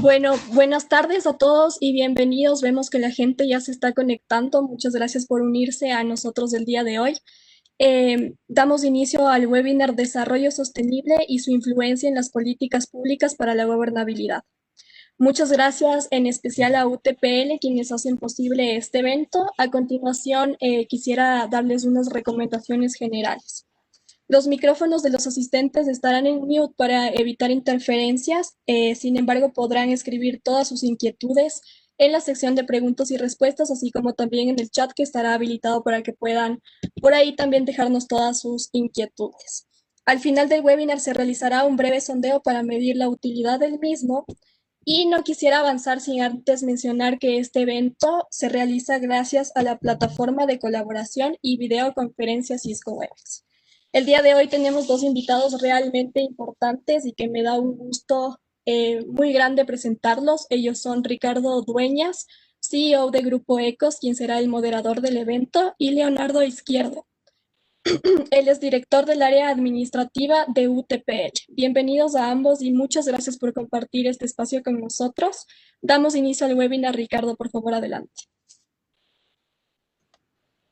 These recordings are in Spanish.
Bueno, buenas tardes a todos y bienvenidos. Vemos que la gente ya se está conectando. Muchas gracias por unirse a nosotros el día de hoy. Damos inicio al webinar Desarrollo Sostenible y su influencia en las políticas públicas para la gobernabilidad. Muchas gracias en especial a UTPL, quienes hacen posible este evento. A continuación, quisiera darles unas recomendaciones generales. Los micrófonos de los asistentes estarán en mute para evitar interferencias. Sin embargo, podrán escribir todas sus inquietudes en la sección de preguntas y respuestas, así como también en el chat que estará habilitado para que puedan por ahí también dejarnos todas sus inquietudes. Al final del webinar se realizará un breve sondeo para medir la utilidad del mismo y no quisiera avanzar sin antes mencionar que este evento se realiza gracias a la plataforma de colaboración y videoconferencia Cisco Webex. El día de hoy tenemos dos invitados realmente importantes y que me da un gusto muy grande presentarlos. Ellos son Ricardo Dueñas, CEO de Grupo Ecos, quien será el moderador del evento, y Leonardo Izquierdo. Él es director del área administrativa de UTPL. Bienvenidos a ambos y muchas gracias por compartir este espacio con nosotros. Damos inicio al webinar. Ricardo, por favor, adelante.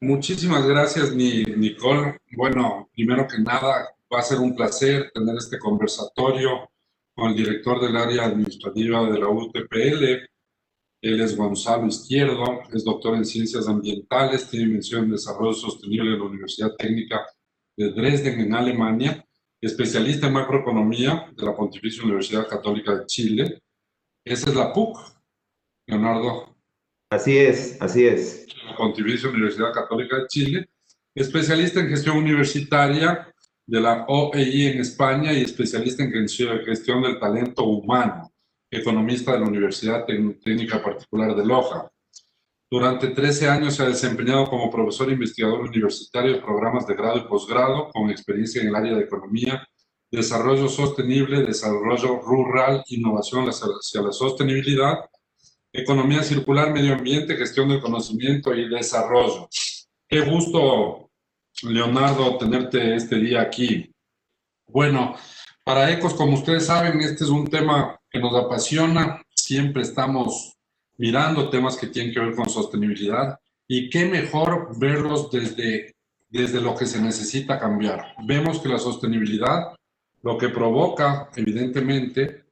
Muchísimas gracias, Nicole. Bueno, primero que nada, va a ser un placer tener este conversatorio con el director del área administrativa de la UTPL. Él es Gonzalo Izquierdo, es doctor en Ciencias Ambientales, tiene mención en Desarrollo Sostenible en la Universidad Técnica de Dresden, en Alemania, especialista en macroeconomía de la Pontificia Universidad Católica de Chile. Esa es la PUC, Leonardo. Así es, así es. La Pontificia Universidad Católica de Chile, especialista en gestión universitaria de la OEI en España y especialista en gestión del talento humano, economista de la Universidad Técnica Particular de Loja. Durante 13 años se ha desempeñado como profesor investigador universitario de programas de grado y posgrado, con experiencia en el área de economía, desarrollo sostenible, desarrollo rural, innovación hacia la sostenibilidad, economía circular, medio ambiente, gestión del conocimiento y desarrollo. Qué gusto, Leonardo, tenerte este día aquí. Bueno, para Ecos, como ustedes saben, este es un tema que nos apasiona. Siempre estamos mirando temas que tienen que ver con sostenibilidad y qué mejor verlos desde lo que se necesita cambiar. Vemos que la sostenibilidad lo que provoca, evidentemente,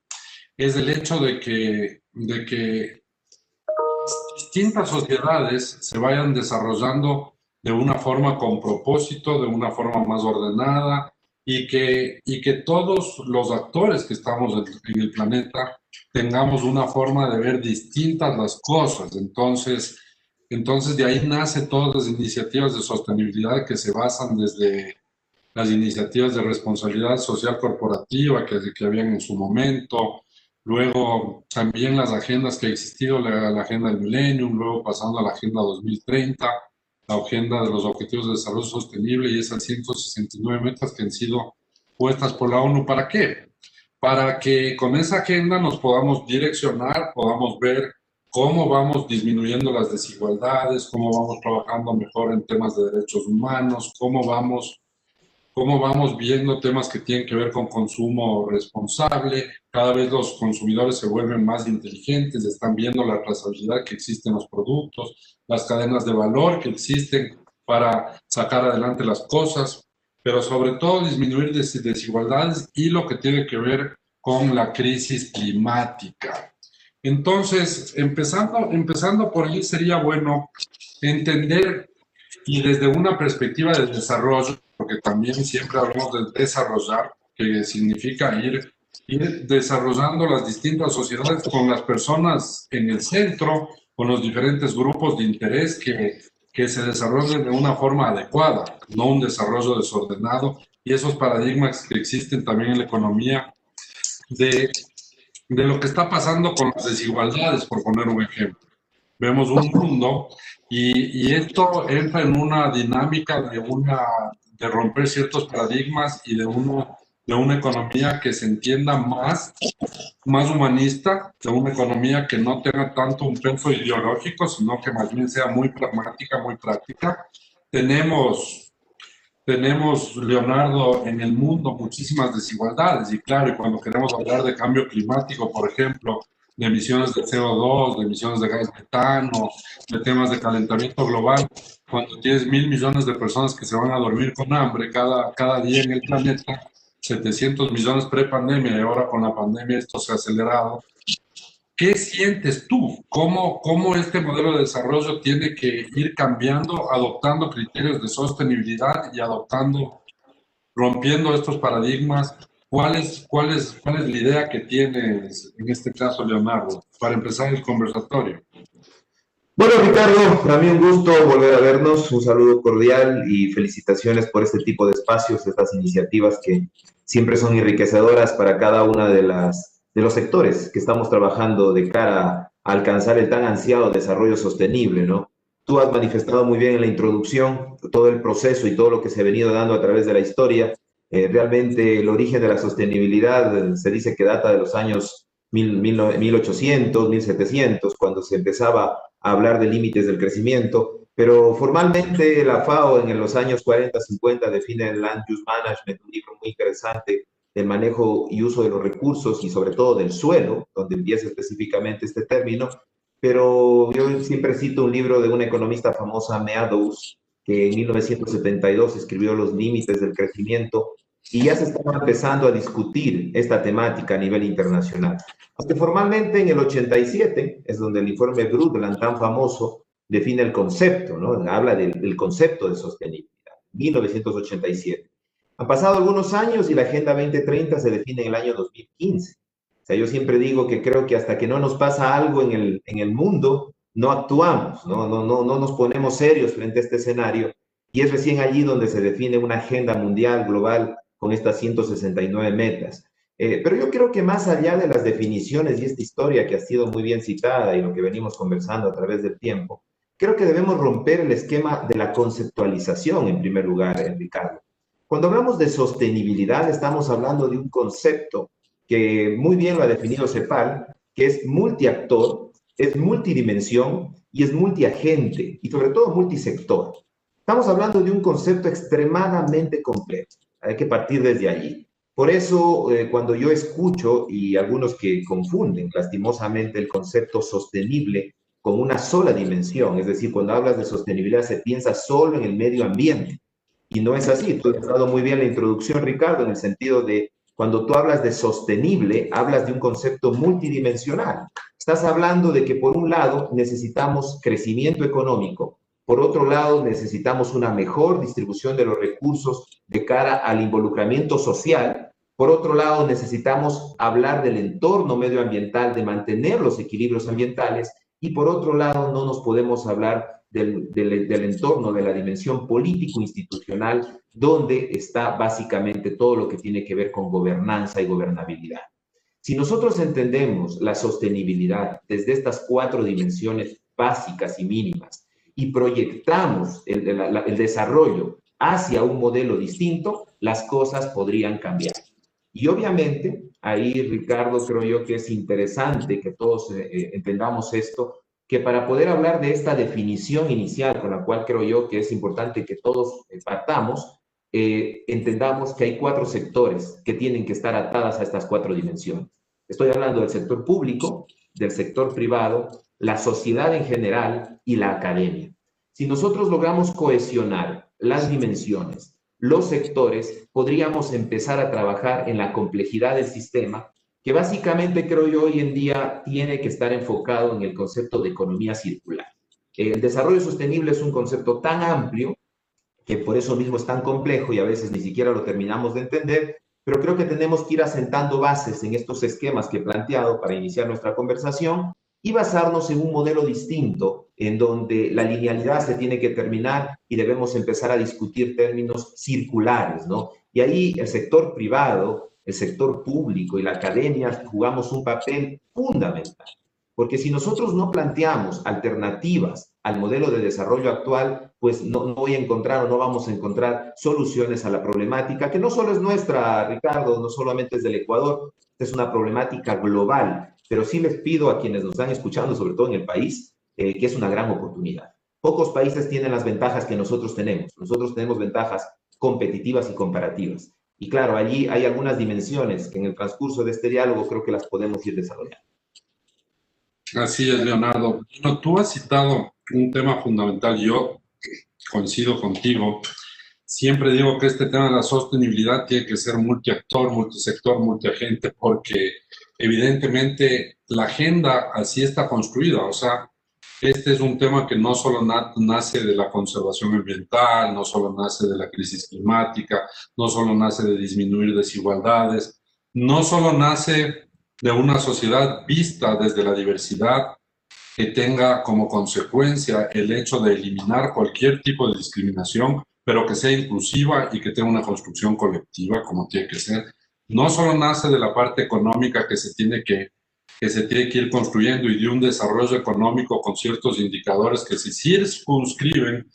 es el hecho de que distintas sociedades se vayan desarrollando de una forma con propósito, de una forma más ordenada, y que todos los actores que estamos en el planeta tengamos una forma de ver distintas las cosas. Entonces de ahí nace todas las iniciativas de sostenibilidad que se basan desde las iniciativas de responsabilidad social corporativa que habían en su momento, luego también las agendas que ha existido, la agenda del Millennium, luego pasando a la agenda 2030, la agenda de los Objetivos de Desarrollo Sostenible y esas 169 metas que han sido puestas por la ONU. ¿Para qué? Para que con esa agenda nos podamos direccionar, podamos ver cómo vamos disminuyendo las desigualdades, cómo vamos trabajando mejor en temas de derechos humanos, cómo vamos viendo temas que tienen que ver con consumo responsable. Cada vez los consumidores se vuelven más inteligentes, están viendo la trazabilidad que existe en los productos, las cadenas de valor que existen para sacar adelante las cosas, pero sobre todo disminuir desigualdades y lo que tiene que ver con la crisis climática. Entonces, empezando por ahí, sería bueno entender, y desde una perspectiva de desarrollo, porque también siempre hablamos de desarrollar, que significa ir desarrollando las distintas sociedades con las personas en el centro, con los diferentes grupos de interés que se desarrollen de una forma adecuada, no un desarrollo desordenado, y esos paradigmas que existen también en la economía de lo que está pasando con las desigualdades, por poner un ejemplo. Vemos un mundo y esto entra en una dinámica de romper ciertos paradigmas y de una economía que se entienda más humanista, de una economía que no tenga tanto un peso ideológico, sino que más bien sea muy pragmática, muy práctica. Tenemos, Leonardo, en el mundo muchísimas desigualdades y claro, y cuando queremos hablar de cambio climático, por ejemplo, de emisiones de CO2, de emisiones de gas metano, de temas de calentamiento global, cuando tienes 1.000 millones de personas que se van a dormir con hambre cada día en el planeta, 700 millones pre-pandemia y ahora con la pandemia esto se ha acelerado. ¿Qué sientes tú? ¿Cómo este modelo de desarrollo tiene que ir cambiando, adoptando criterios de sostenibilidad y rompiendo estos paradigmas? ¿Cuál es la idea que tienes en este caso, Leonardo, para empezar el conversatorio? Bueno, Ricardo, para mí un gusto volver a vernos, un saludo cordial y felicitaciones por este tipo de espacios, estas iniciativas que siempre son enriquecedoras para cada una de los sectores que estamos trabajando de cara a alcanzar el tan ansiado desarrollo sostenible, ¿no? Tú has manifestado muy bien en la introducción todo el proceso y todo lo que se ha venido dando a través de la historia. Realmente el origen de la sostenibilidad se dice que data de los años 1800, 1700, cuando se empezaba a hablar de límites del crecimiento, pero formalmente la FAO en los años 40, 50 define el Land Use Management, un libro muy interesante del manejo y uso de los recursos y sobre todo del suelo, donde empieza específicamente este término, pero yo siempre cito un libro de una economista famosa, Meadows, que en 1972 escribió Los límites del crecimiento y ya se estaba empezando a discutir esta temática a nivel internacional. Aunque formalmente en el 87 es donde el informe Brundtland, tan famoso, define el concepto, ¿no? Habla del concepto de sostenibilidad, 1987. Han pasado algunos años y la Agenda 2030 se define en el año 2015. O sea, yo siempre digo que creo que hasta que no nos pasa algo en el mundo, no actuamos, no nos ponemos serios frente a este escenario. Y es recién allí donde se define una agenda mundial, global, con estas 169 metas. Pero yo creo que más allá de las definiciones y esta historia que ha sido muy bien citada y lo que venimos conversando a través del tiempo, creo que debemos romper el esquema de la conceptualización en primer lugar, Ricardo. Cuando hablamos de sostenibilidad, estamos hablando de un concepto que muy bien lo ha definido CEPAL, que es multiactor, es multidimensión y es multiagente y sobre todo multisector. Estamos hablando de un concepto extremadamente complejo. Hay que partir desde allí. Por eso, cuando yo escucho y algunos que confunden lastimosamente el concepto sostenible con una sola dimensión, es decir, cuando hablas de sostenibilidad se piensa solo en el medio ambiente. Y no es así. Tú has dado muy bien la introducción, Ricardo, en el sentido de cuando tú hablas de sostenible, hablas de un concepto multidimensional. Estás hablando de que por un lado necesitamos crecimiento económico, por otro lado necesitamos una mejor distribución de los recursos de cara al involucramiento social. Por otro lado, necesitamos hablar del entorno medioambiental, de mantener los equilibrios ambientales. Y por otro lado, no nos podemos hablar del entorno, de la dimensión político-institucional, donde está básicamente todo lo que tiene que ver con gobernanza y gobernabilidad. Si nosotros entendemos la sostenibilidad desde estas cuatro dimensiones básicas y mínimas y proyectamos el desarrollo hacia un modelo distinto, las cosas podrían cambiar. Y obviamente, ahí, Ricardo, creo yo que es interesante que todos entendamos esto, que para poder hablar de esta definición inicial, con la cual creo yo que es importante que todos partamos, entendamos que hay cuatro sectores que tienen que estar atadas a estas cuatro dimensiones. Estoy hablando del sector público, del sector privado, la sociedad en general y la academia. Si nosotros logramos cohesionar las dimensiones, los sectores, podríamos empezar a trabajar en la complejidad del sistema, que básicamente creo yo hoy en día tiene que estar enfocado en el concepto de economía circular. El desarrollo sostenible es un concepto tan amplio que por eso mismo es tan complejo y a veces ni siquiera lo terminamos de entender, pero creo que tenemos que ir asentando bases en estos esquemas que he planteado para iniciar nuestra conversación y basarnos en un modelo distinto en donde la linealidad se tiene que terminar y debemos empezar a discutir términos circulares, ¿no? Y ahí el sector privado, el sector público y la academia jugamos un papel fundamental. Porque si nosotros no planteamos alternativas al modelo de desarrollo actual, pues no voy a encontrar o no vamos a encontrar soluciones a la problemática, que no solo es nuestra, Ricardo, no solamente es del Ecuador, es una problemática global, pero sí les pido a quienes nos están escuchando, sobre todo en el país, que es una gran oportunidad. Pocos países tienen las ventajas que nosotros tenemos. Nosotros tenemos ventajas competitivas y comparativas. Y claro, allí hay algunas dimensiones que en el transcurso de este diálogo creo que las podemos ir desarrollando. Así es, Leonardo. Bueno, tú has citado un tema fundamental. Yo coincido contigo. Siempre digo que este tema de la sostenibilidad tiene que ser multiactor, multisector, multiagente, porque evidentemente la agenda así está construida. O sea, este es un tema que no solo nace de la conservación ambiental, no solo nace de la crisis climática, no solo nace de disminuir desigualdades, no solo nace de una sociedad vista desde la diversidad que tenga como consecuencia el hecho de eliminar cualquier tipo de discriminación, pero que sea inclusiva y que tenga una construcción colectiva como tiene que ser. No solo nace de la parte económica que se tiene que ir construyendo y de un desarrollo económico con ciertos indicadores que se circunscriben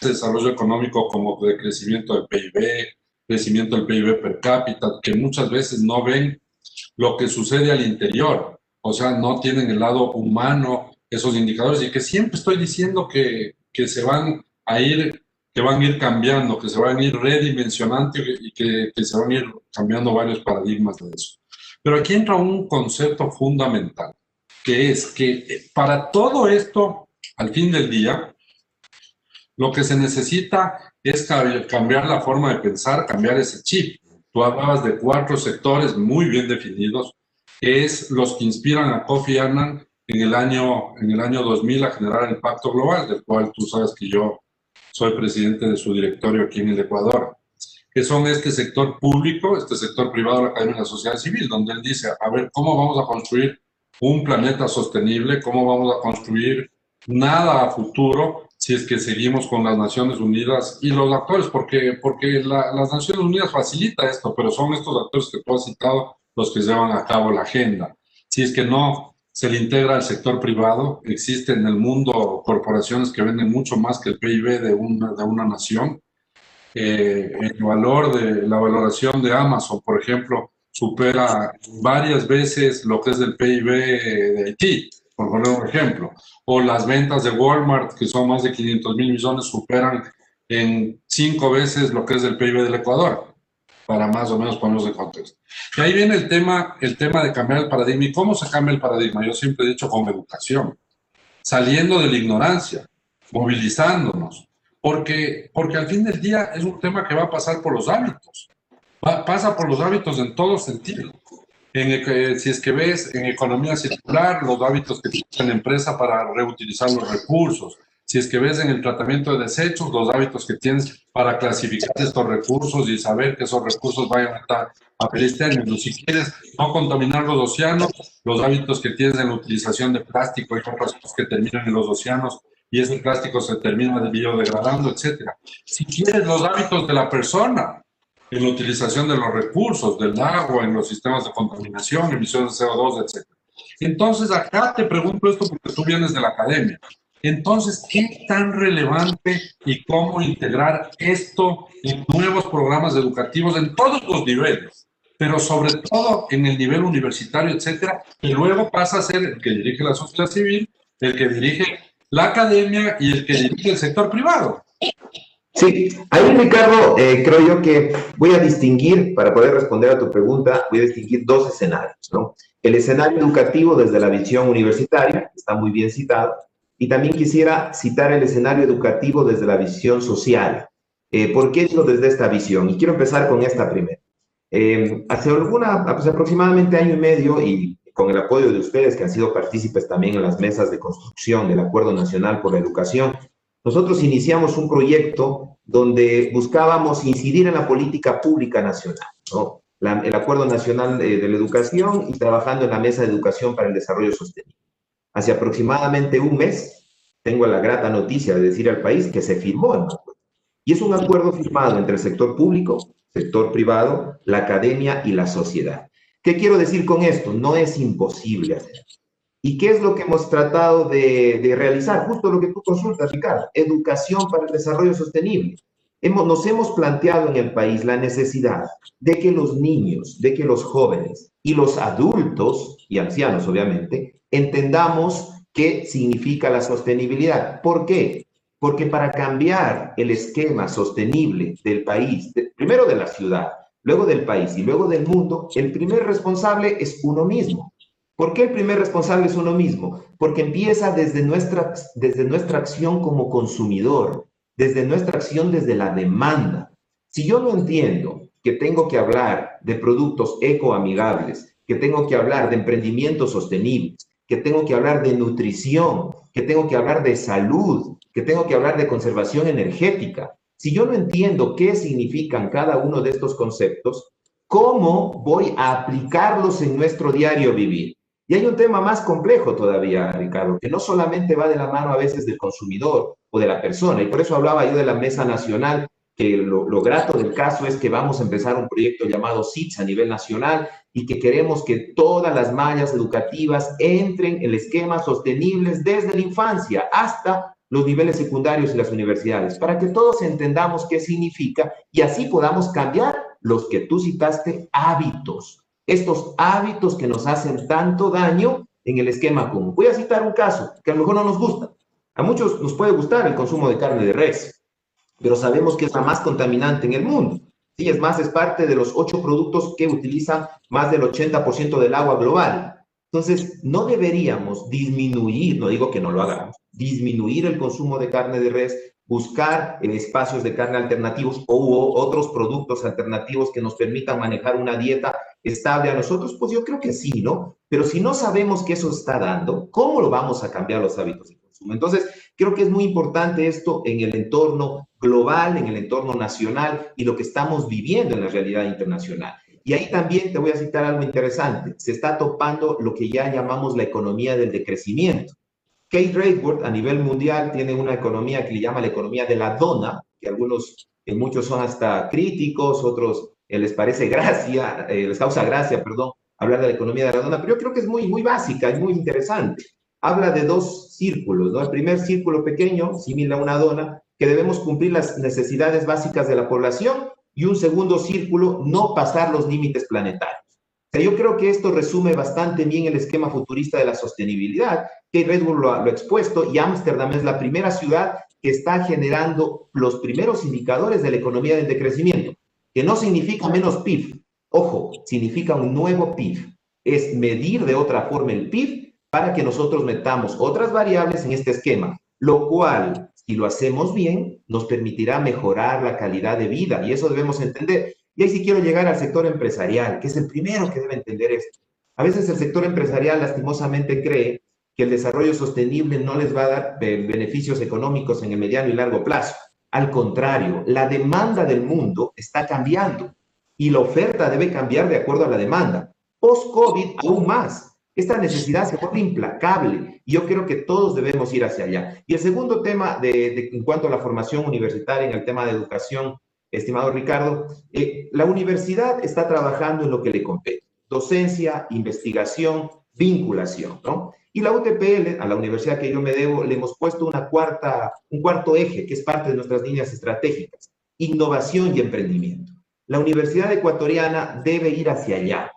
ese desarrollo económico como de crecimiento del PIB, crecimiento del PIB per cápita, que muchas veces no ven lo que sucede al interior, o sea, no tienen el lado humano esos indicadores y que siempre estoy diciendo que se van a ir, que van a ir cambiando, que se van a ir redimensionando y que se van a ir cambiando varios paradigmas de eso. Pero aquí entra un concepto fundamental, que es que para todo esto, al fin del día, lo que se necesita es cambiar la forma de pensar, cambiar ese chip. Tú hablabas de 4 sectores muy bien definidos, que es los que inspiran a Kofi Annan en el año 2000 a generar el Pacto Global, del cual tú sabes que yo soy presidente de su directorio aquí en el Ecuador, que son este sector público, este sector privado, la academia y la sociedad civil, donde él dice, a ver, ¿cómo vamos a construir un planeta sostenible? ¿Cómo vamos a construir nada a futuro si es que seguimos con las Naciones Unidas y los actores? Porque las Naciones Unidas facilita esto, pero son estos actores que tú has citado los que llevan a cabo la agenda. Si es que no se le integra al sector privado, existen en el mundo corporaciones que venden mucho más que el PIB de una nación. El valor de la valoración de Amazon, por ejemplo, supera varias veces lo que es el PIB de Haití, por poner un ejemplo. O las ventas de Walmart, que son más de 500.000 millones, superan en 5 veces lo que es el PIB del Ecuador, para más o menos ponernos en contexto. Y ahí viene el tema de cambiar el paradigma. ¿Y cómo se cambia el paradigma? Yo siempre he dicho con educación, saliendo de la ignorancia, movilizándonos, porque al fin del día es un tema que va a pasar por los hábitos, pasa por los hábitos en todo sentido. Si es que ves en economía circular, los hábitos que tiene la empresa para reutilizar los recursos. Si es que ves en el tratamiento de desechos, los hábitos que tienes para clasificar estos recursos y saber que esos recursos vayan a feliz término. Si quieres no contaminar los océanos, los hábitos que tienes en la utilización de plástico y otras cosas que terminan en los océanos y ese plástico se termina biodegradando, etcétera. Si quieres los hábitos de la persona, en la utilización de los recursos, del agua, en los sistemas de contaminación, emisiones de CO2, etc. Entonces, acá te pregunto esto porque tú vienes de la academia. Entonces, ¿qué tan relevante y cómo integrar esto en nuevos programas educativos en todos los niveles? Pero sobre todo en el nivel universitario, etcétera, que luego pasa a ser el que dirige la sociedad civil, el que dirige la academia y el que dirige el sector privado. Sí, ahí Ricardo, creo yo que voy a distinguir, para poder responder a tu pregunta, voy a distinguir 2 escenarios, ¿no? El escenario educativo desde la visión universitaria, está muy bien citado, y también quisiera citar el escenario educativo desde la visión social. ¿Por qué eso desde esta visión? Y quiero empezar con esta primera. Hace aproximadamente año y medio, y con el apoyo de ustedes que han sido partícipes también en las mesas de construcción del Acuerdo Nacional por la Educación, nosotros iniciamos un proyecto donde buscábamos incidir en la política pública nacional, ¿no? El Acuerdo Nacional de la Educación y trabajando en la Mesa de Educación para el Desarrollo Sostenible. Hace aproximadamente un mes, tengo la grata noticia de decir al país que se firmó el acuerdo. Y es un acuerdo firmado entre el sector público, sector privado, la academia y la sociedad. ¿Qué quiero decir con esto? No es imposible hacer. ¿Y qué es lo que hemos tratado de realizar? Justo lo que tú consultas, Ricardo, educación para el desarrollo sostenible. Nos hemos planteado en el país la necesidad de que los niños, de que los jóvenes y los adultos y ancianos, obviamente, entendamos qué significa la sostenibilidad. ¿Por qué? Porque para cambiar el esquema sostenible del país, primero de la ciudad, luego del país y luego del mundo, el primer responsable es uno mismo. ¿Por qué el primer responsable es uno mismo? Porque empieza desde nuestra acción como consumidor, desde nuestra acción desde la demanda. Si yo no entiendo que tengo que hablar de productos ecoamigables, que tengo que hablar de emprendimientos sostenibles, que tengo que hablar de nutrición, que tengo que hablar de salud, que tengo que hablar de conservación energética, si yo no entiendo qué significan cada uno de estos conceptos, ¿cómo voy a aplicarlos en nuestro diario vivir? Y hay un tema más complejo todavía, Ricardo, que no solamente va de la mano a veces del consumidor o de la persona, y por eso hablaba yo de la Mesa Nacional, que lo grato del caso es que vamos a empezar un proyecto llamado SITS a nivel nacional y que queremos que todas las mallas educativas entren en el esquema sostenibles desde la infancia hasta los niveles secundarios y las universidades, para que todos entendamos qué significa y así podamos cambiar los que tú citaste, hábitos. Estos hábitos que nos hacen tanto daño en el esquema común. Voy a citar un caso que a lo mejor no nos gusta. A muchos nos puede gustar el consumo de carne de res, pero sabemos que es la más contaminante en el mundo. Sí, es más, es parte de los 8 productos que utilizan más del 80% del agua global. Entonces, no deberíamos disminuir, no digo que no lo hagamos, disminuir el consumo de carne de res, buscar espacios de carne alternativos o otros productos alternativos que nos permitan manejar una dieta estable a nosotros, pues yo creo que sí, ¿no? Pero si no sabemos qué eso está dando, ¿cómo lo vamos a cambiar los hábitos de consumo? Entonces, creo que es muy importante esto en el entorno global, en el entorno nacional y lo que estamos viviendo en la realidad internacional. Y ahí también te voy a citar algo interesante. Se está topando lo que ya llamamos la economía del decrecimiento. Kate Raworth a nivel mundial tiene una economía que le llama la economía de la dona, que muchos son hasta críticos, otros les parece gracia, les causa gracia, perdón, hablar de la economía de la dona, pero yo creo que es muy, muy básica, es muy interesante. Habla de 2 círculos, ¿no? El primer círculo pequeño, similar a una dona, que debemos cumplir las necesidades básicas de la población, y un segundo círculo, no pasar los límites planetarios. O sea, yo creo que esto resume bastante bien el esquema futurista de la sostenibilidad, que Red Bull lo ha expuesto, y Ámsterdam es la primera ciudad que está generando los primeros indicadores de la economía del decrecimiento, que no significa menos PIB, ojo, significa un nuevo PIB, es medir de otra forma el PIB para que nosotros metamos otras variables en este esquema, lo cual, si lo hacemos bien, nos permitirá mejorar la calidad de vida, y eso debemos entender. Y ahí sí quiero llegar al sector empresarial, que es el primero que debe entender esto. A veces el sector empresarial lastimosamente cree que el desarrollo sostenible no les va a dar beneficios económicos en el mediano y largo plazo. Al contrario, la demanda del mundo está cambiando y la oferta debe cambiar de acuerdo a la demanda. Post-COVID, aún más. Esta necesidad se vuelve implacable y yo creo que todos debemos ir hacia allá. Y el segundo tema en cuanto a la formación universitaria, en el tema de educación, estimado Ricardo, la universidad está trabajando en lo que le compete: docencia, investigación, vinculación, ¿no? Y la UTPL, a la universidad que yo me debo, le hemos puesto un cuarto eje, que es parte de nuestras líneas estratégicas: innovación y emprendimiento. La Universidad Ecuatoriana debe ir hacia allá.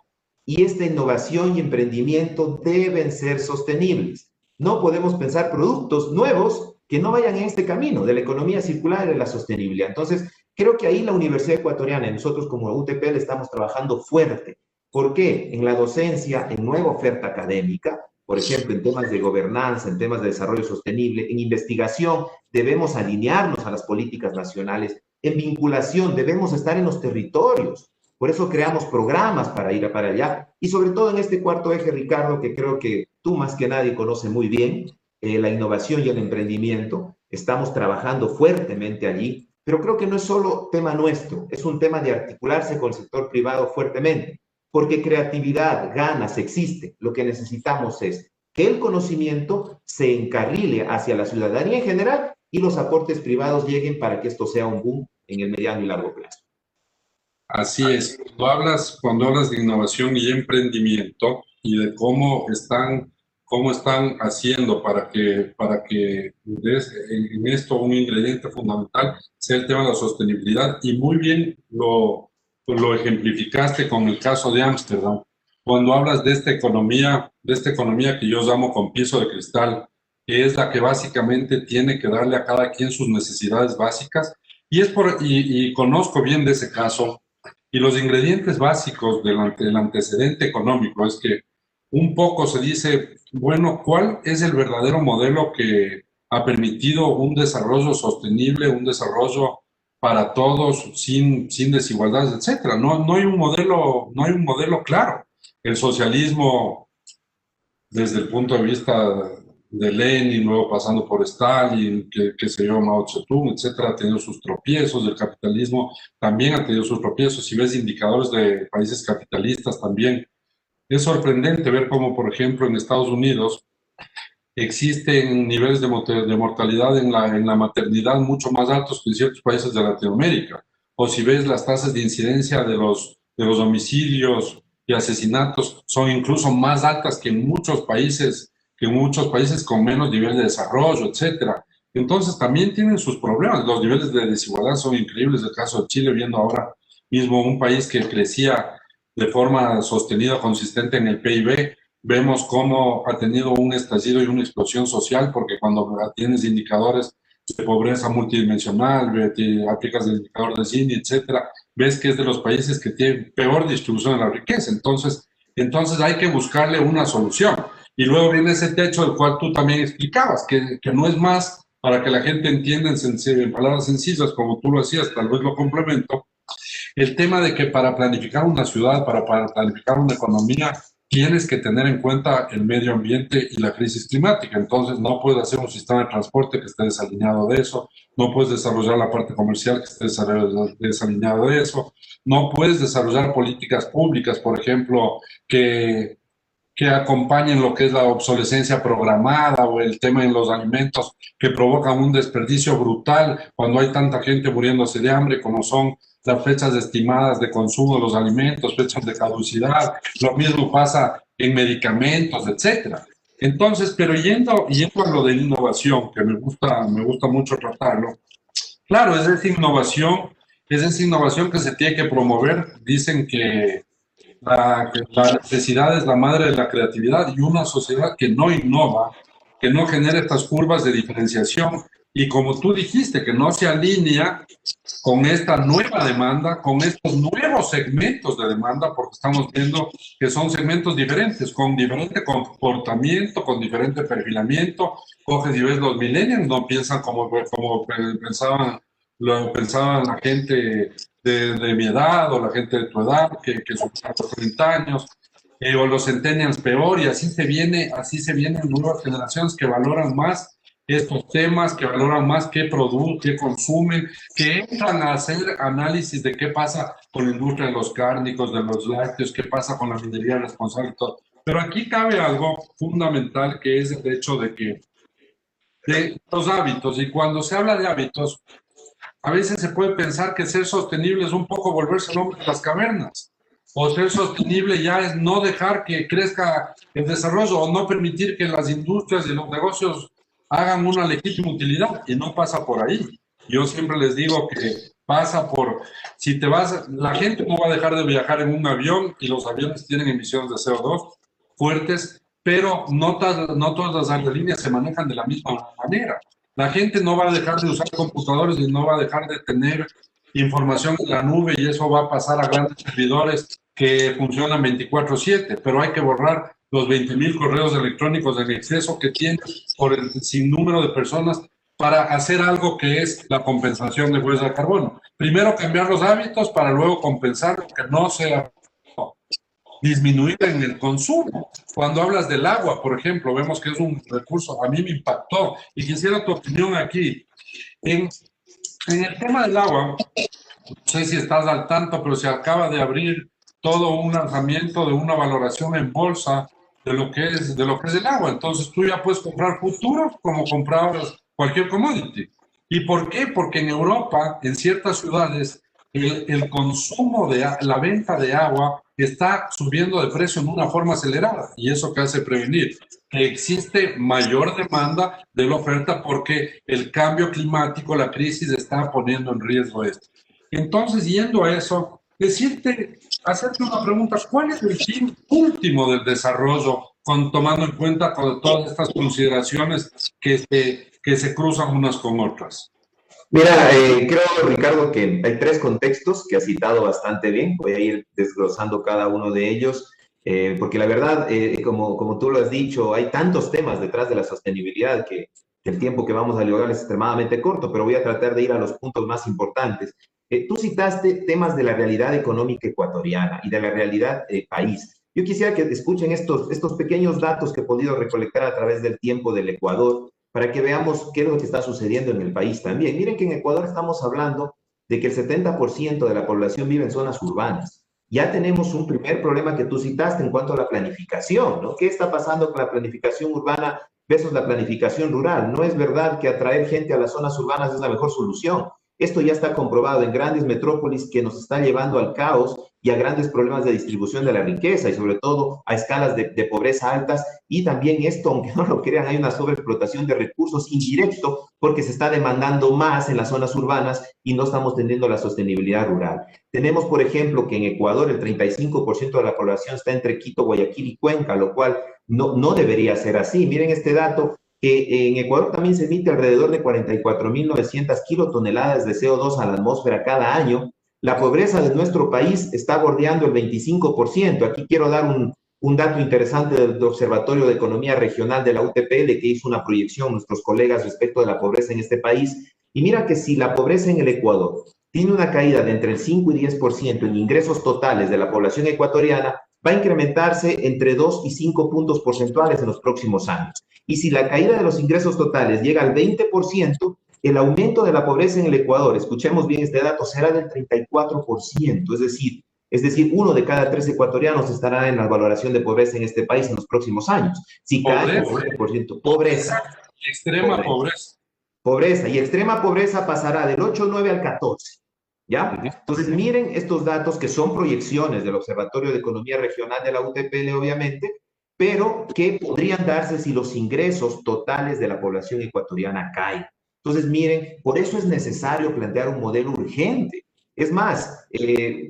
Y esta innovación y emprendimiento deben ser sostenibles. No podemos pensar productos nuevos que no vayan en este camino de la economía circular y de la sostenibilidad. Entonces, creo que ahí la Universidad Ecuatoriana y nosotros como UTPL estamos trabajando fuerte. ¿Por qué? En la docencia, en nueva oferta académica, por ejemplo, en temas de gobernanza, en temas de desarrollo sostenible, en investigación, debemos alinearnos a las políticas nacionales. En vinculación, debemos estar en los territorios. Por eso creamos programas para ir para allá. Y sobre todo en este cuarto eje, Ricardo, que creo que tú más que nadie conoces muy bien, la innovación y el emprendimiento. Estamos trabajando fuertemente allí, pero creo que no es solo tema nuestro, es un tema de articularse con el sector privado fuertemente, porque creatividad, ganas, existe. Lo que necesitamos es que el conocimiento se encarrile hacia la ciudadanía en general y los aportes privados lleguen para que esto sea un boom en el mediano y largo plazo. Así es. Cuando hablas de innovación y emprendimiento y de cómo están haciendo para que en esto un ingrediente fundamental sea el tema de la sostenibilidad, y muy bien lo ejemplificaste con el caso de Ámsterdam, cuando hablas de esta economía que yo llamo con piso de cristal, que es la que básicamente tiene que darle a cada quien sus necesidades básicas, y conozco bien de ese caso. Y los ingredientes básicos del antecedente económico es que un poco se dice, bueno, ¿cuál es el verdadero modelo que ha permitido un desarrollo sostenible, un desarrollo para todos, sin desigualdades, etcétera? No hay un modelo, no hay un modelo claro. El socialismo, desde el punto de vista de Lenin, luego pasando por Stalin, que se dio Mao Zedong, etcétera, ha tenido sus tropiezos. El capitalismo también ha tenido sus tropiezos. Si ves indicadores de países capitalistas también, es sorprendente ver cómo, por ejemplo, en Estados Unidos existen niveles de mortalidad en la maternidad mucho más altos que en ciertos países de Latinoamérica. O si ves las tasas de incidencia de los homicidios y asesinatos son incluso más altas que en muchos países con menos nivel de desarrollo, etcétera. Entonces también tienen sus problemas. Los niveles de desigualdad son increíbles. El caso de Chile, viendo ahora mismo un país que crecía de forma sostenida, consistente en el PIB, vemos cómo ha tenido un estallido y una explosión social, porque cuando tienes indicadores de pobreza multidimensional, aplicas el indicador de Gini, etcétera, ves que es de los países que tienen peor distribución de la riqueza. Entonces hay que buscarle una solución. Y luego viene ese techo del cual tú también explicabas, que no es más, para que la gente entienda en palabras sencillas, como tú lo hacías, tal vez lo complemento, el tema de que para planificar una ciudad, para planificar una economía, tienes que tener en cuenta el medio ambiente y la crisis climática. Entonces, no puedes hacer un sistema de transporte que esté desalineado de eso, no puedes desarrollar la parte comercial que esté desalineado de eso, no puedes desarrollar políticas públicas, por ejemplo, que acompañen lo que es la obsolescencia programada o el tema en los alimentos que provocan un desperdicio brutal cuando hay tanta gente muriéndose de hambre, como son las fechas estimadas de consumo de los alimentos, fechas de caducidad. Lo mismo pasa en medicamentos, etcétera. Entonces, pero yendo a lo de innovación, que me gusta mucho tratarlo, claro, es esa innovación que se tiene que promover. Dicen que la necesidad es la madre de la creatividad, y una sociedad que no innova, que no genera estas curvas de diferenciación y, como tú dijiste, que no se alinea con esta nueva demanda, con estos nuevos segmentos de demanda, porque estamos viendo que son segmentos diferentes, con diferente comportamiento, con diferente perfilamiento. Coges y ves los millennials, no piensan como pensaban la gente de mi edad o la gente de tu edad, que son los 30 años, o los centennials peor, y así se vienen nuevas generaciones que valoran más estos temas, que valoran más qué producen, qué consumen, que entran a hacer análisis de qué pasa con la industria de los cárnicos, de los lácteos, qué pasa con la minería responsable y todo. Pero aquí cabe algo fundamental, que es el hecho de los hábitos, y cuando se habla de hábitos, a veces se puede pensar que ser sostenible es un poco volverse el hombre de las cavernas, o ser sostenible ya es no dejar que crezca el desarrollo, o no permitir que las industrias y los negocios hagan una legítima utilidad, y no pasa por ahí. Yo siempre les digo que pasa por, si te vas, la gente no va a dejar de viajar en un avión, y los aviones tienen emisiones de CO2 fuertes, pero no todas las aerolíneas se manejan de la misma manera. La gente no va a dejar de usar computadores y no va a dejar de tener información en la nube, y eso va a pasar a grandes servidores que funcionan 24/7, pero hay que borrar los 20,000 correos electrónicos en exceso que tiene por el sinnúmero de personas para hacer algo que es la compensación de huella de carbono. Primero cambiar los hábitos para luego compensar lo que no sea disminuir en el consumo. Cuando hablas del agua, por ejemplo, vemos que es un recurso, a mí me impactó, y quisiera tu opinión aquí. En el tema del agua, no sé si estás al tanto, pero se acaba de abrir todo un lanzamiento de una valoración en bolsa de lo que es el agua. Entonces tú ya puedes comprar futuros como comprabas cualquier commodity. ¿Y por qué? Porque en Europa, en ciertas ciudades, el consumo la venta de agua está subiendo de precio en una forma acelerada. ¿Y eso qué hace prevenir? Que existe mayor demanda de la oferta, porque el cambio climático, la crisis, está poniendo en riesgo esto. Entonces, yendo a eso, hacerte una pregunta: ¿cuál es el fin último del desarrollo, tomando en cuenta todas estas consideraciones que se cruzan unas con otras? Mira, creo, Ricardo, que hay tres contextos que has citado bastante bien. Voy a ir desglosando cada uno de ellos. porque la verdad, como tú lo has dicho, hay tantos temas detrás de la sostenibilidad que el tiempo que vamos a dialogar es extremadamente corto, pero voy a tratar de ir a los puntos más importantes. Tú citaste temas de la realidad económica ecuatoriana y de la realidad país. Yo quisiera que escuchen estos pequeños datos que he podido recolectar a través del tiempo del Ecuador para que veamos qué es lo que está sucediendo en el país también. Miren que en Ecuador estamos hablando de que el 70% de la población vive en zonas urbanas. Ya tenemos un primer problema que tú citaste en cuanto a la planificación, ¿no? ¿Qué está pasando con la planificación urbana versus la planificación rural? No es verdad que atraer gente a las zonas urbanas es la mejor solución. Esto ya está comprobado en grandes metrópolis que nos está llevando al caos y a grandes problemas de distribución de la riqueza y sobre todo a escalas de pobreza altas. Y también esto, aunque no lo crean, hay una sobreexplotación de recursos indirecto porque se está demandando más en las zonas urbanas y no estamos teniendo la sostenibilidad rural. Tenemos, por ejemplo, que en Ecuador el 35% de la población está entre Quito, Guayaquil y Cuenca, lo cual no debería ser así. Miren este dato, que en Ecuador también se emite alrededor de 44.900 kilotoneladas de CO2 a la atmósfera cada año. La pobreza de nuestro país está bordeando el 25%. Aquí quiero dar un dato interesante del Observatorio de Economía Regional de la UTPL, que hizo una proyección nuestros colegas respecto de la pobreza en este país. Y mira que si la pobreza en el Ecuador tiene una caída de entre el 5 y 10% en ingresos totales de la población ecuatoriana, va a incrementarse entre 2 y 5 puntos porcentuales en los próximos años. Y si la caída de los ingresos totales llega al 20%, el aumento de la pobreza en el Ecuador, escuchemos bien este dato, será del 34%, es decir, 1 de cada 3 ecuatorianos estará en la valoración de pobreza en este país en los próximos años. Si cae el 20%, pobreza. Extrema pobreza. Pobreza, y extrema pobreza pasará del 8, 9 al 14. ¿Ya? Entonces, miren estos datos que son proyecciones del Observatorio de Economía Regional de la UTPL, obviamente, pero que podrían darse si los ingresos totales de la población ecuatoriana caen. Entonces, miren, por eso es necesario plantear un modelo urgente. Es más,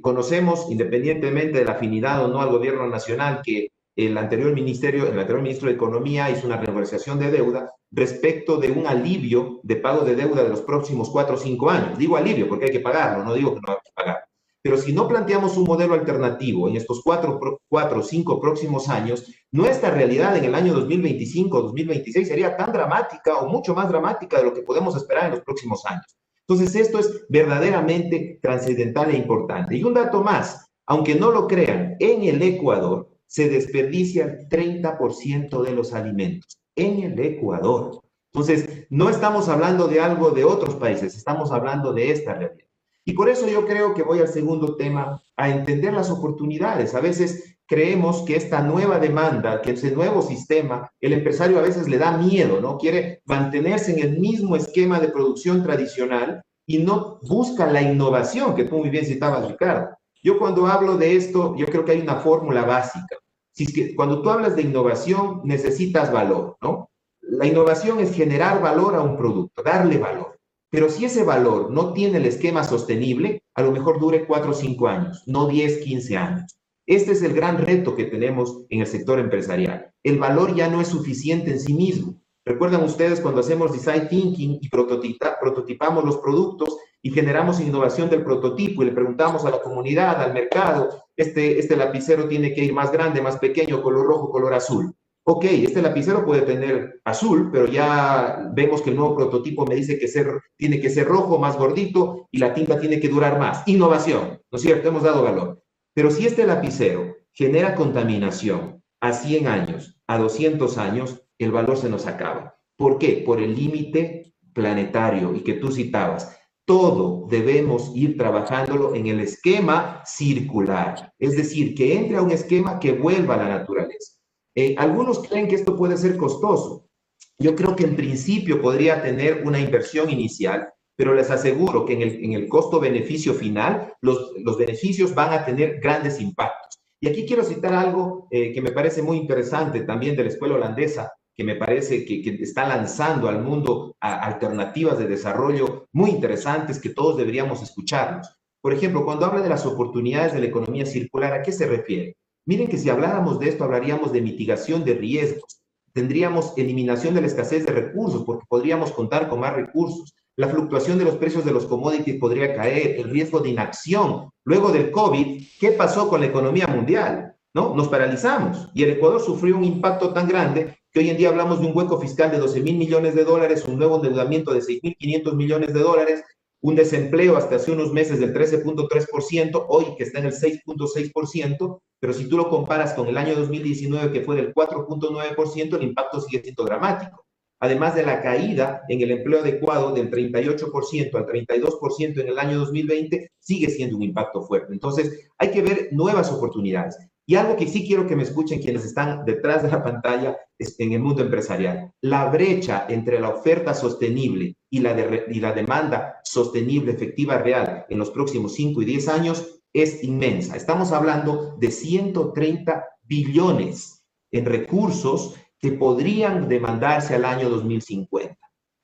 conocemos, independientemente de la afinidad o no al gobierno nacional, que el anterior ministro de Economía hizo una renegociación de deuda respecto de un alivio de pago de deuda de los próximos 4 o 5 años. Digo alivio porque hay que pagarlo, no digo que no hay que pagar. Pero si no planteamos un modelo alternativo en estos 4 o 5 próximos años, nuestra realidad en el año 2025 o 2026 sería tan dramática o mucho más dramática de lo que podemos esperar en los próximos años. Entonces, esto es verdaderamente trascendental e importante. Y un dato más, aunque no lo crean, en el Ecuador se desperdicia el 30% de los alimentos. En el Ecuador. Entonces, no estamos hablando de algo de otros países, estamos hablando de esta realidad. Y por eso yo creo que voy al segundo tema, a entender las oportunidades. A veces creemos que esta nueva demanda, que ese nuevo sistema, el empresario a veces le da miedo, ¿no? Quiere mantenerse en el mismo esquema de producción tradicional y no busca la innovación que tú muy bien citabas, Ricardo. Yo cuando hablo de esto, yo creo que hay una fórmula básica. Si es que cuando tú hablas de innovación, necesitas valor, ¿no? La innovación es generar valor a un producto, darle valor. Pero si ese valor no tiene el esquema sostenible, a lo mejor dure 4 o 5 años, no 10, 15 años. Este es el gran reto que tenemos en el sector empresarial. El valor ya no es suficiente en sí mismo. ¿Recuerdan ustedes cuando hacemos design thinking y prototipamos los productos y generamos innovación del prototipo y le preguntamos a la comunidad, al mercado, este lapicero tiene que ir más grande, más pequeño, color rojo, color azul? Ok, este lapicero puede tener azul, pero ya vemos que el nuevo prototipo me dice que tiene que ser rojo, más gordito, y la tinta tiene que durar más. Innovación, ¿no es cierto? Hemos dado valor. Pero si este lapicero genera contaminación a 100 años, a 200 años, el valor se nos acaba. ¿Por qué? Por el límite planetario y que tú citabas. Todo debemos ir trabajándolo en el esquema circular, es decir, que entre a un esquema que vuelva a la naturaleza. Algunos creen que esto puede ser costoso. Yo creo que en principio podría tener una inversión inicial, pero les aseguro que en el costo-beneficio final, los beneficios van a tener grandes impactos. Y aquí quiero citar algo que me parece muy interesante también de la escuela holandesa, que me parece que está lanzando al mundo alternativas de desarrollo muy interesantes que todos deberíamos escucharlos. Por ejemplo, cuando habla de las oportunidades de la economía circular, ¿a qué se refiere? Miren que si habláramos de esto, hablaríamos de mitigación de riesgos, tendríamos eliminación de la escasez de recursos, porque podríamos contar con más recursos, la fluctuación de los precios de los commodities podría caer, el riesgo de inacción. Luego del COVID, ¿qué pasó con la economía mundial? ¿no? Nos paralizamos y el Ecuador sufrió un impacto tan grande que hoy en día hablamos de un hueco fiscal de 12.000 millones de dólares, un nuevo endeudamiento de 6.500 millones de dólares, un desempleo hasta hace unos meses del 13.3%, hoy que está en el 6.6%, pero si tú lo comparas con el año 2019 que fue del 4.9%, el impacto sigue siendo dramático. Además de la caída en el empleo adecuado del 38% al 32% en el año 2020, sigue siendo un impacto fuerte. Entonces, hay que ver nuevas oportunidades. Y algo que sí quiero que me escuchen quienes están detrás de la pantalla es en el mundo empresarial. La brecha entre la oferta sostenible y la demanda sostenible, efectiva, real, en los próximos 5 y 10 años es inmensa. Estamos hablando de 130 billones en recursos que podrían demandarse al año 2050.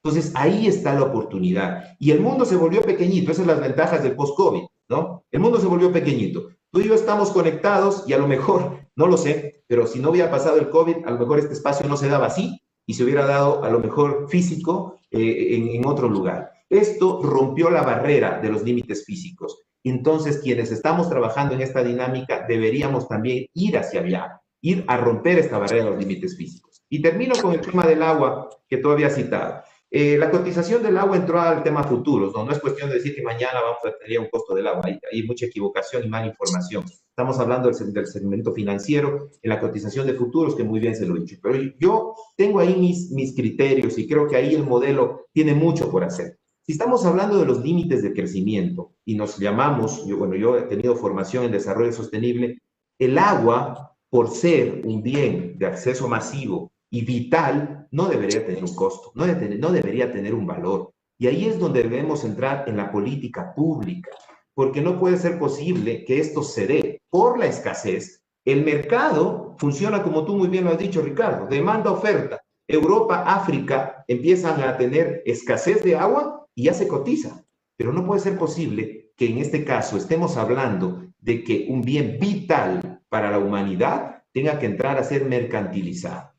Entonces, ahí está la oportunidad. Y el mundo se volvió pequeñito, esas son las ventajas del post-COVID, ¿no? El mundo se volvió pequeñito. Tú y yo estamos conectados y a lo mejor, no lo sé, pero si no hubiera pasado el COVID, a lo mejor este espacio no se daba así y se hubiera dado a lo mejor físico en otro lugar. Esto rompió la barrera de los límites físicos. Entonces, quienes estamos trabajando en esta dinámica deberíamos también ir hacia allá, ir a romper esta barrera de los límites físicos. Y termino con el tema del agua que tú habías citado. La cotización del agua entró al tema futuros, ¿no? No es cuestión de decir que mañana vamos a tener un costo del agua, hay mucha equivocación y mala información. Estamos hablando del segmento financiero, en la cotización de futuros, que muy bien se lo he dicho. Pero yo tengo ahí mis criterios y creo que ahí el modelo tiene mucho por hacer. Si estamos hablando de los límites de crecimiento y nos llamamos, yo he tenido formación en desarrollo sostenible, el agua, por ser un bien de acceso masivo y vital, no debería tener un costo, no debería tener un valor. Y ahí es donde debemos entrar en la política pública, porque no puede ser posible que esto se dé por la escasez. El mercado funciona como tú muy bien lo has dicho, Ricardo, demanda-oferta. Europa, África empiezan a tener escasez de agua y ya se cotiza. Pero no puede ser posible que en este caso estemos hablando de que un bien vital para la humanidad tenga que entrar a ser mercantilizado.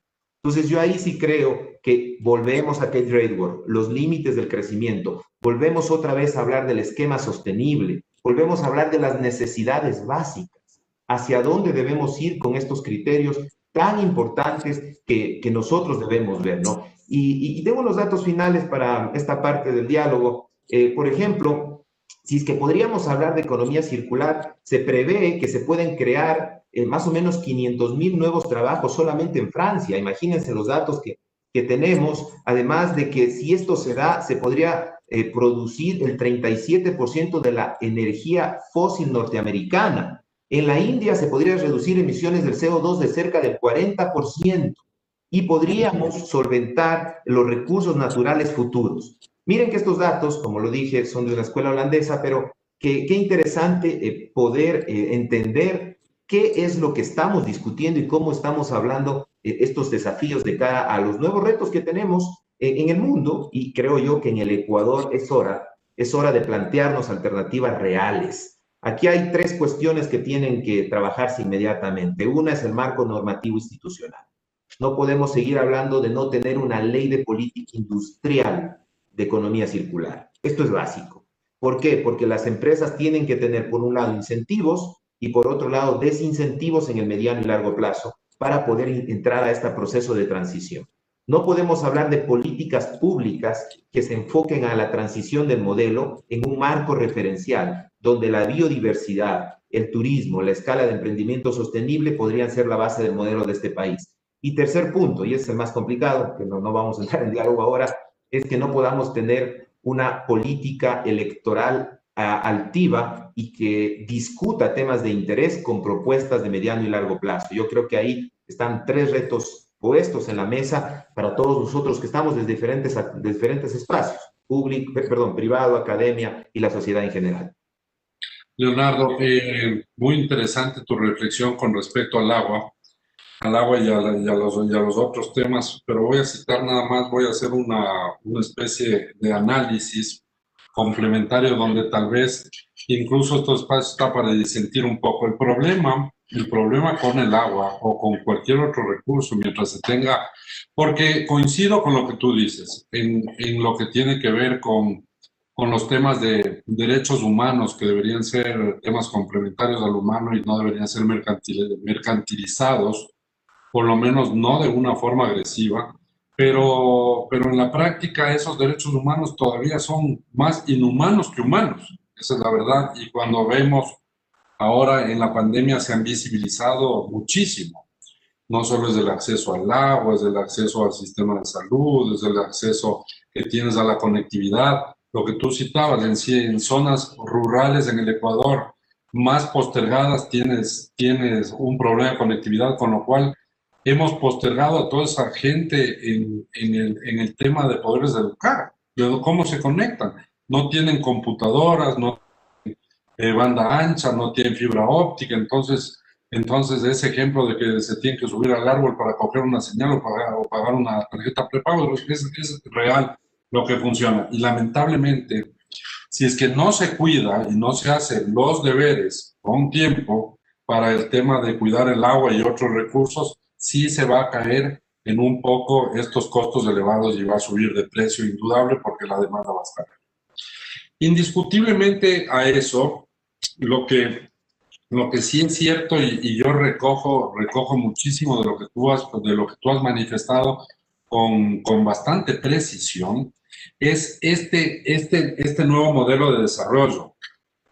Entonces yo ahí sí creo que volvemos a Kate Raworth, los límites del crecimiento, volvemos otra vez a hablar del esquema sostenible, volvemos a hablar de las necesidades básicas, hacia dónde debemos ir con estos criterios tan importantes que nosotros debemos ver, ¿no? Y tengo unos datos finales para esta parte del diálogo. Por ejemplo, si es que podríamos hablar de economía circular, se prevé que se pueden crear más o menos 500.000 nuevos trabajos solamente en Francia. Imagínense los datos que tenemos, además de que si esto se da, se podría producir el 37% de la energía fósil norteamericana. En la India se podría reducir emisiones del CO2 de cerca del 40% y podríamos solventar los recursos naturales futuros. Miren que estos datos, como lo dije, son de una escuela holandesa, pero qué interesante poder entender qué es lo que estamos discutiendo y cómo estamos hablando estos desafíos de cara a los nuevos retos que tenemos en el mundo, y creo yo que en el Ecuador es hora de plantearnos alternativas reales. Aquí hay 3 cuestiones que tienen que trabajarse inmediatamente. Una es el marco normativo institucional. No podemos seguir hablando de no tener una ley de política industrial de economía circular. Esto es básico. ¿Por qué? Porque las empresas tienen que tener, por un lado, incentivos y por otro lado, desincentivos en el mediano y largo plazo para poder entrar a este proceso de transición. No podemos hablar de políticas públicas que se enfoquen a la transición del modelo en un marco referencial, donde la biodiversidad, el turismo, la escala de emprendimiento sostenible podrían ser la base del modelo de este país. Y tercer punto, y es el más complicado, que no vamos a entrar en diálogo ahora, es que no podamos tener una política electoral altiva y que discuta temas de interés con propuestas de mediano y largo plazo. Yo creo que ahí están 3 retos puestos en la mesa para todos nosotros que estamos desde diferentes espacios, privado, academia y la sociedad en general. Leonardo, muy interesante tu reflexión con respecto al agua y a los otros temas, pero voy a citar nada más, voy a hacer una especie de análisis complementario donde tal vez incluso este espacio está para disentir un poco. El problema con el agua o con cualquier otro recurso, mientras se tenga, porque coincido con lo que tú dices, en lo que tiene que ver con con los temas de derechos humanos, que deberían ser temas complementarios al humano y no deberían ser mercantilizados, por lo menos no de una forma agresiva, pero en la práctica esos derechos humanos todavía son más inhumanos que humanos, esa es la verdad, y cuando vemos ahora en la pandemia se han visibilizado muchísimo. No solo es el acceso al agua, es el acceso al sistema de salud, es el acceso que tienes a la conectividad. Lo que tú citabas, en zonas rurales en el Ecuador más postergadas tienes un problema de conectividad, con lo cual hemos postergado a toda esa gente en el tema de poderles educar, de cómo se conectan. No tienen computadoras, no tienen banda ancha, no tienen fibra óptica, entonces, ese ejemplo de que se tiene que subir al árbol para coger una señal o pagar una tarjeta prepago, es real lo que funciona. Y lamentablemente, si es que no se cuida y no se hacen los deberes con tiempo para el tema de cuidar el agua y otros recursos, sí se va a caer en un poco estos costos elevados y va a subir de precio indudable porque la demanda va a estar. Indiscutiblemente a eso, lo que sí es cierto, y yo recojo muchísimo de lo que tú has manifestado con bastante precisión, es este nuevo modelo de desarrollo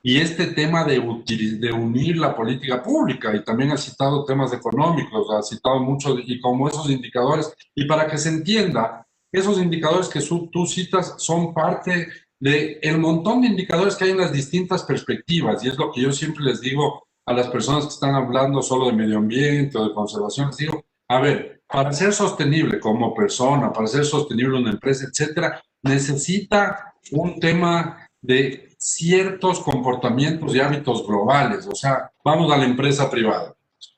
y este tema de unir la política pública, y también has citado temas económicos, has citado mucho, y como esos indicadores, y para que se entienda, esos indicadores que tú citas son parte del montón de indicadores que hay en las distintas perspectivas, y es lo que yo siempre les digo a las personas que están hablando solo de medio ambiente o de conservación, les digo, a ver, para ser sostenible como persona, para ser sostenible una empresa, etcétera, necesita un tema de ciertos comportamientos y hábitos globales. O sea, vamos a la empresa privada.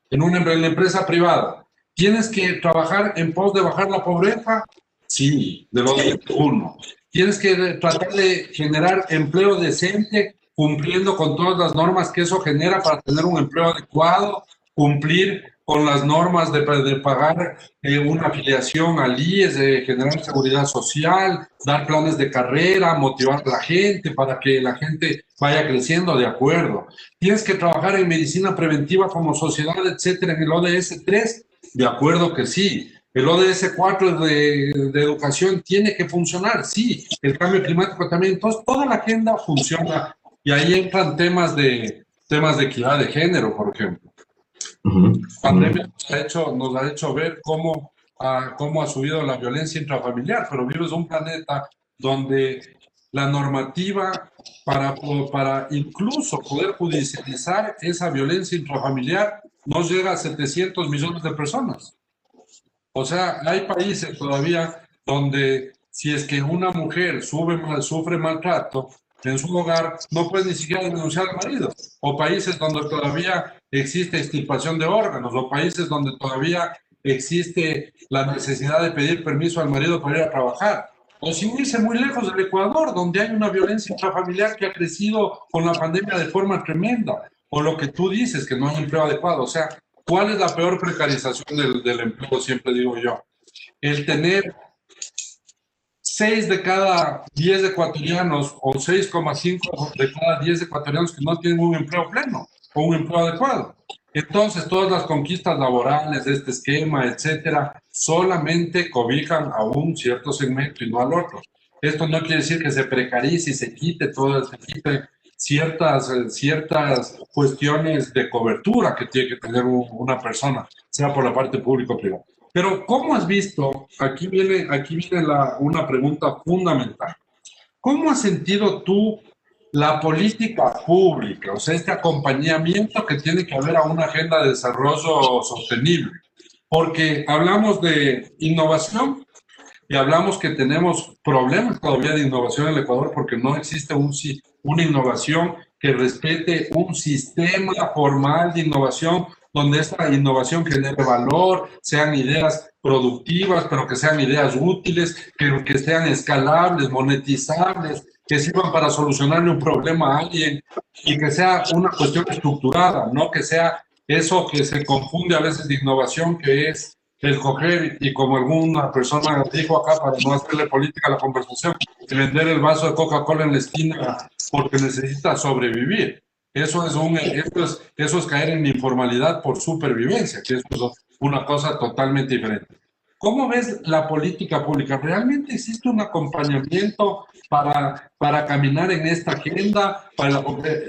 En la empresa privada, ¿tienes que trabajar en pos de bajar la pobreza? Sí, de lo de uno. ¿Tienes que tratar de generar empleo decente cumpliendo con todas las normas que eso genera para tener un empleo adecuado? Cumplir con las normas de pagar una afiliación al IES, de generar seguridad social, dar planes de carrera, motivar a la gente para que la gente vaya creciendo, de acuerdo. Tienes que trabajar en medicina preventiva como sociedad, etcétera, en el ODS 3, de acuerdo que sí. El ODS 4 de educación tiene que funcionar, sí. El cambio climático también. Entonces, toda la agenda funciona. Y ahí entran temas de equidad de género, por ejemplo. La pandemia nos ha hecho ver cómo ha subido la violencia intrafamiliar, pero vives en un planeta donde la normativa para incluso poder judicializar esa violencia intrafamiliar no llega a 700 millones de personas. O sea, hay países todavía donde si es que una mujer sufre maltrato en su hogar, no puede ni siquiera denunciar al marido. O países donde todavía existe extirpación de órganos, o países donde todavía existe la necesidad de pedir permiso al marido para ir a trabajar. O sin irse muy lejos del Ecuador, donde hay una violencia intrafamiliar que ha crecido con la pandemia de forma tremenda. O lo que tú dices, que no hay empleo adecuado. O sea, ¿cuál es la peor precarización del empleo? Siempre digo yo. El tener 6 de cada 10 ecuatorianos o 6,5 de cada 10 ecuatorianos que no tienen un empleo pleno o un empleo adecuado. Entonces, todas las conquistas laborales de este esquema, etcétera, solamente cobijan a un cierto segmento y no al otro. Esto no quiere decir que se precarice y se quite ciertas cuestiones de cobertura que tiene que tener una persona, sea por la parte pública o privada. Pero, ¿cómo has visto? Aquí viene una pregunta fundamental. ¿Cómo has sentido tú la política pública, o sea, este acompañamiento que tiene que haber a una agenda de desarrollo sostenible? Porque hablamos de innovación y hablamos que tenemos problemas todavía de innovación en el Ecuador porque no existe una innovación que respete un sistema formal de innovación donde esta innovación genere valor, sean ideas productivas, pero que sean ideas útiles, que sean escalables, monetizables, que sirvan para solucionarle un problema a alguien y que sea una cuestión estructurada, no que sea eso que se confunde a veces de innovación, que es escoger, y como alguna persona dijo acá, para no hacerle política a la conversación, y vender el vaso de Coca-Cola en la esquina porque necesita sobrevivir. Eso es caer en informalidad por supervivencia, que es una cosa totalmente diferente. ¿Cómo ves la política pública? ¿Realmente existe un acompañamiento para caminar en esta agenda?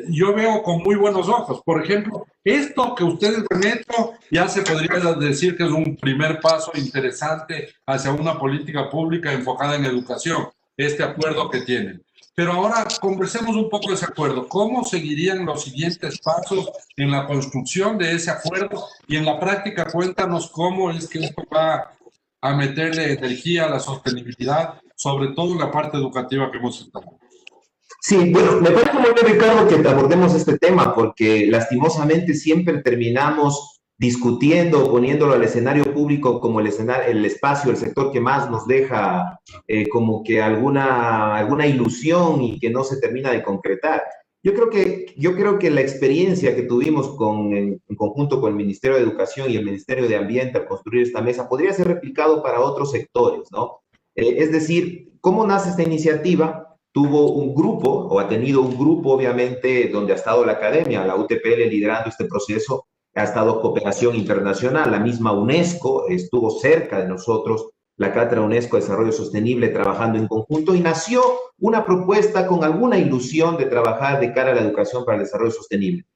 Yo veo con muy buenos ojos. Por ejemplo, esto que ustedes han hecho ya se podría decir que es un primer paso interesante hacia una política pública enfocada en educación, este acuerdo que tienen. Pero ahora conversemos un poco de ese acuerdo. ¿Cómo seguirían los siguientes pasos en la construcción de ese acuerdo? Y en la práctica, cuéntanos cómo es que esto va a meterle energía a la sostenibilidad, sobre todo en la parte educativa que hemos estado. Sí, bueno, me parece muy bien, Ricardo, que abordemos este tema, porque lastimosamente siempre terminamos discutiendo, poniéndolo al escenario público como el espacio, el sector que más nos deja como que alguna ilusión y que no se termina de concretar. Yo creo que la experiencia que tuvimos en conjunto con el Ministerio de Educación y el Ministerio de Ambiente al construir esta mesa podría ser replicado para otros sectores, ¿no? Es decir, ¿cómo nace esta iniciativa? Tuvo un grupo, o ha tenido un grupo, obviamente, donde ha estado la academia, la UTPL liderando este proceso, ha estado cooperación internacional, la misma UNESCO estuvo cerca de nosotros, la Cátedra UNESCO de Desarrollo Sostenible, trabajando en conjunto, y nació una propuesta con alguna ilusión de trabajar de cara a la educación para el desarrollo sostenible.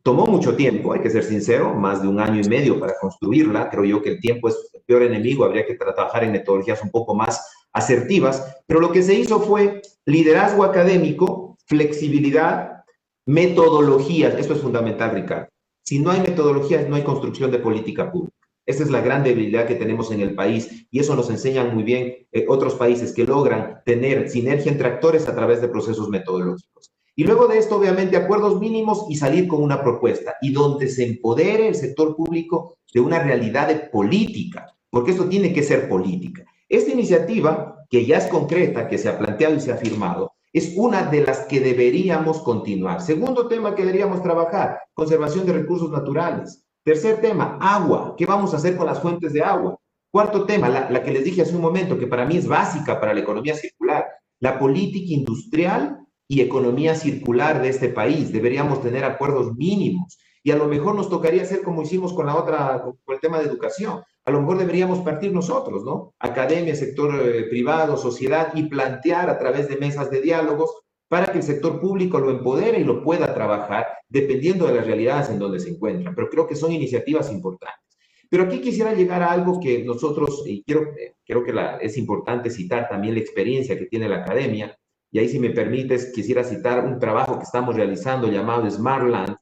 Tomó mucho tiempo, hay que ser sincero, más de 1 año y medio para construirla. Creo yo que el tiempo es el peor enemigo, habría que trabajar en metodologías un poco más asertivas, pero lo que se hizo fue liderazgo académico, flexibilidad, metodologías. Esto es fundamental, Ricardo. Si no hay metodologías, no hay construcción de política pública. Esa es la gran debilidad que tenemos en el país y eso nos enseñan muy bien otros países que logran tener sinergia entre actores a través de procesos metodológicos. Y luego de esto, obviamente, acuerdos mínimos y salir con una propuesta y donde se empodere el sector público de una realidad de política, porque esto tiene que ser política. Esta iniciativa, que ya es concreta, que se ha planteado y se ha firmado, es una de las que deberíamos continuar. Segundo tema que deberíamos trabajar, conservación de recursos naturales. Tercer tema, agua. ¿Qué vamos a hacer con las fuentes de agua? Cuarto tema, la que les dije hace un momento, que para mí es básica para la economía circular, la política industrial y economía circular de este país. Deberíamos tener acuerdos mínimos y a lo mejor nos tocaría hacer como hicimos con el tema de educación. A lo mejor deberíamos partir nosotros, ¿no? Academia, sector privado, sociedad, y plantear a través de mesas de diálogos para que el sector público lo empodere y lo pueda trabajar dependiendo de las realidades en donde se encuentran. Pero creo que son iniciativas importantes. Pero aquí quisiera llegar a algo que nosotros, y creo que es importante citar también la experiencia que tiene la academia, y ahí si me permites quisiera citar un trabajo que estamos realizando llamado Smartland,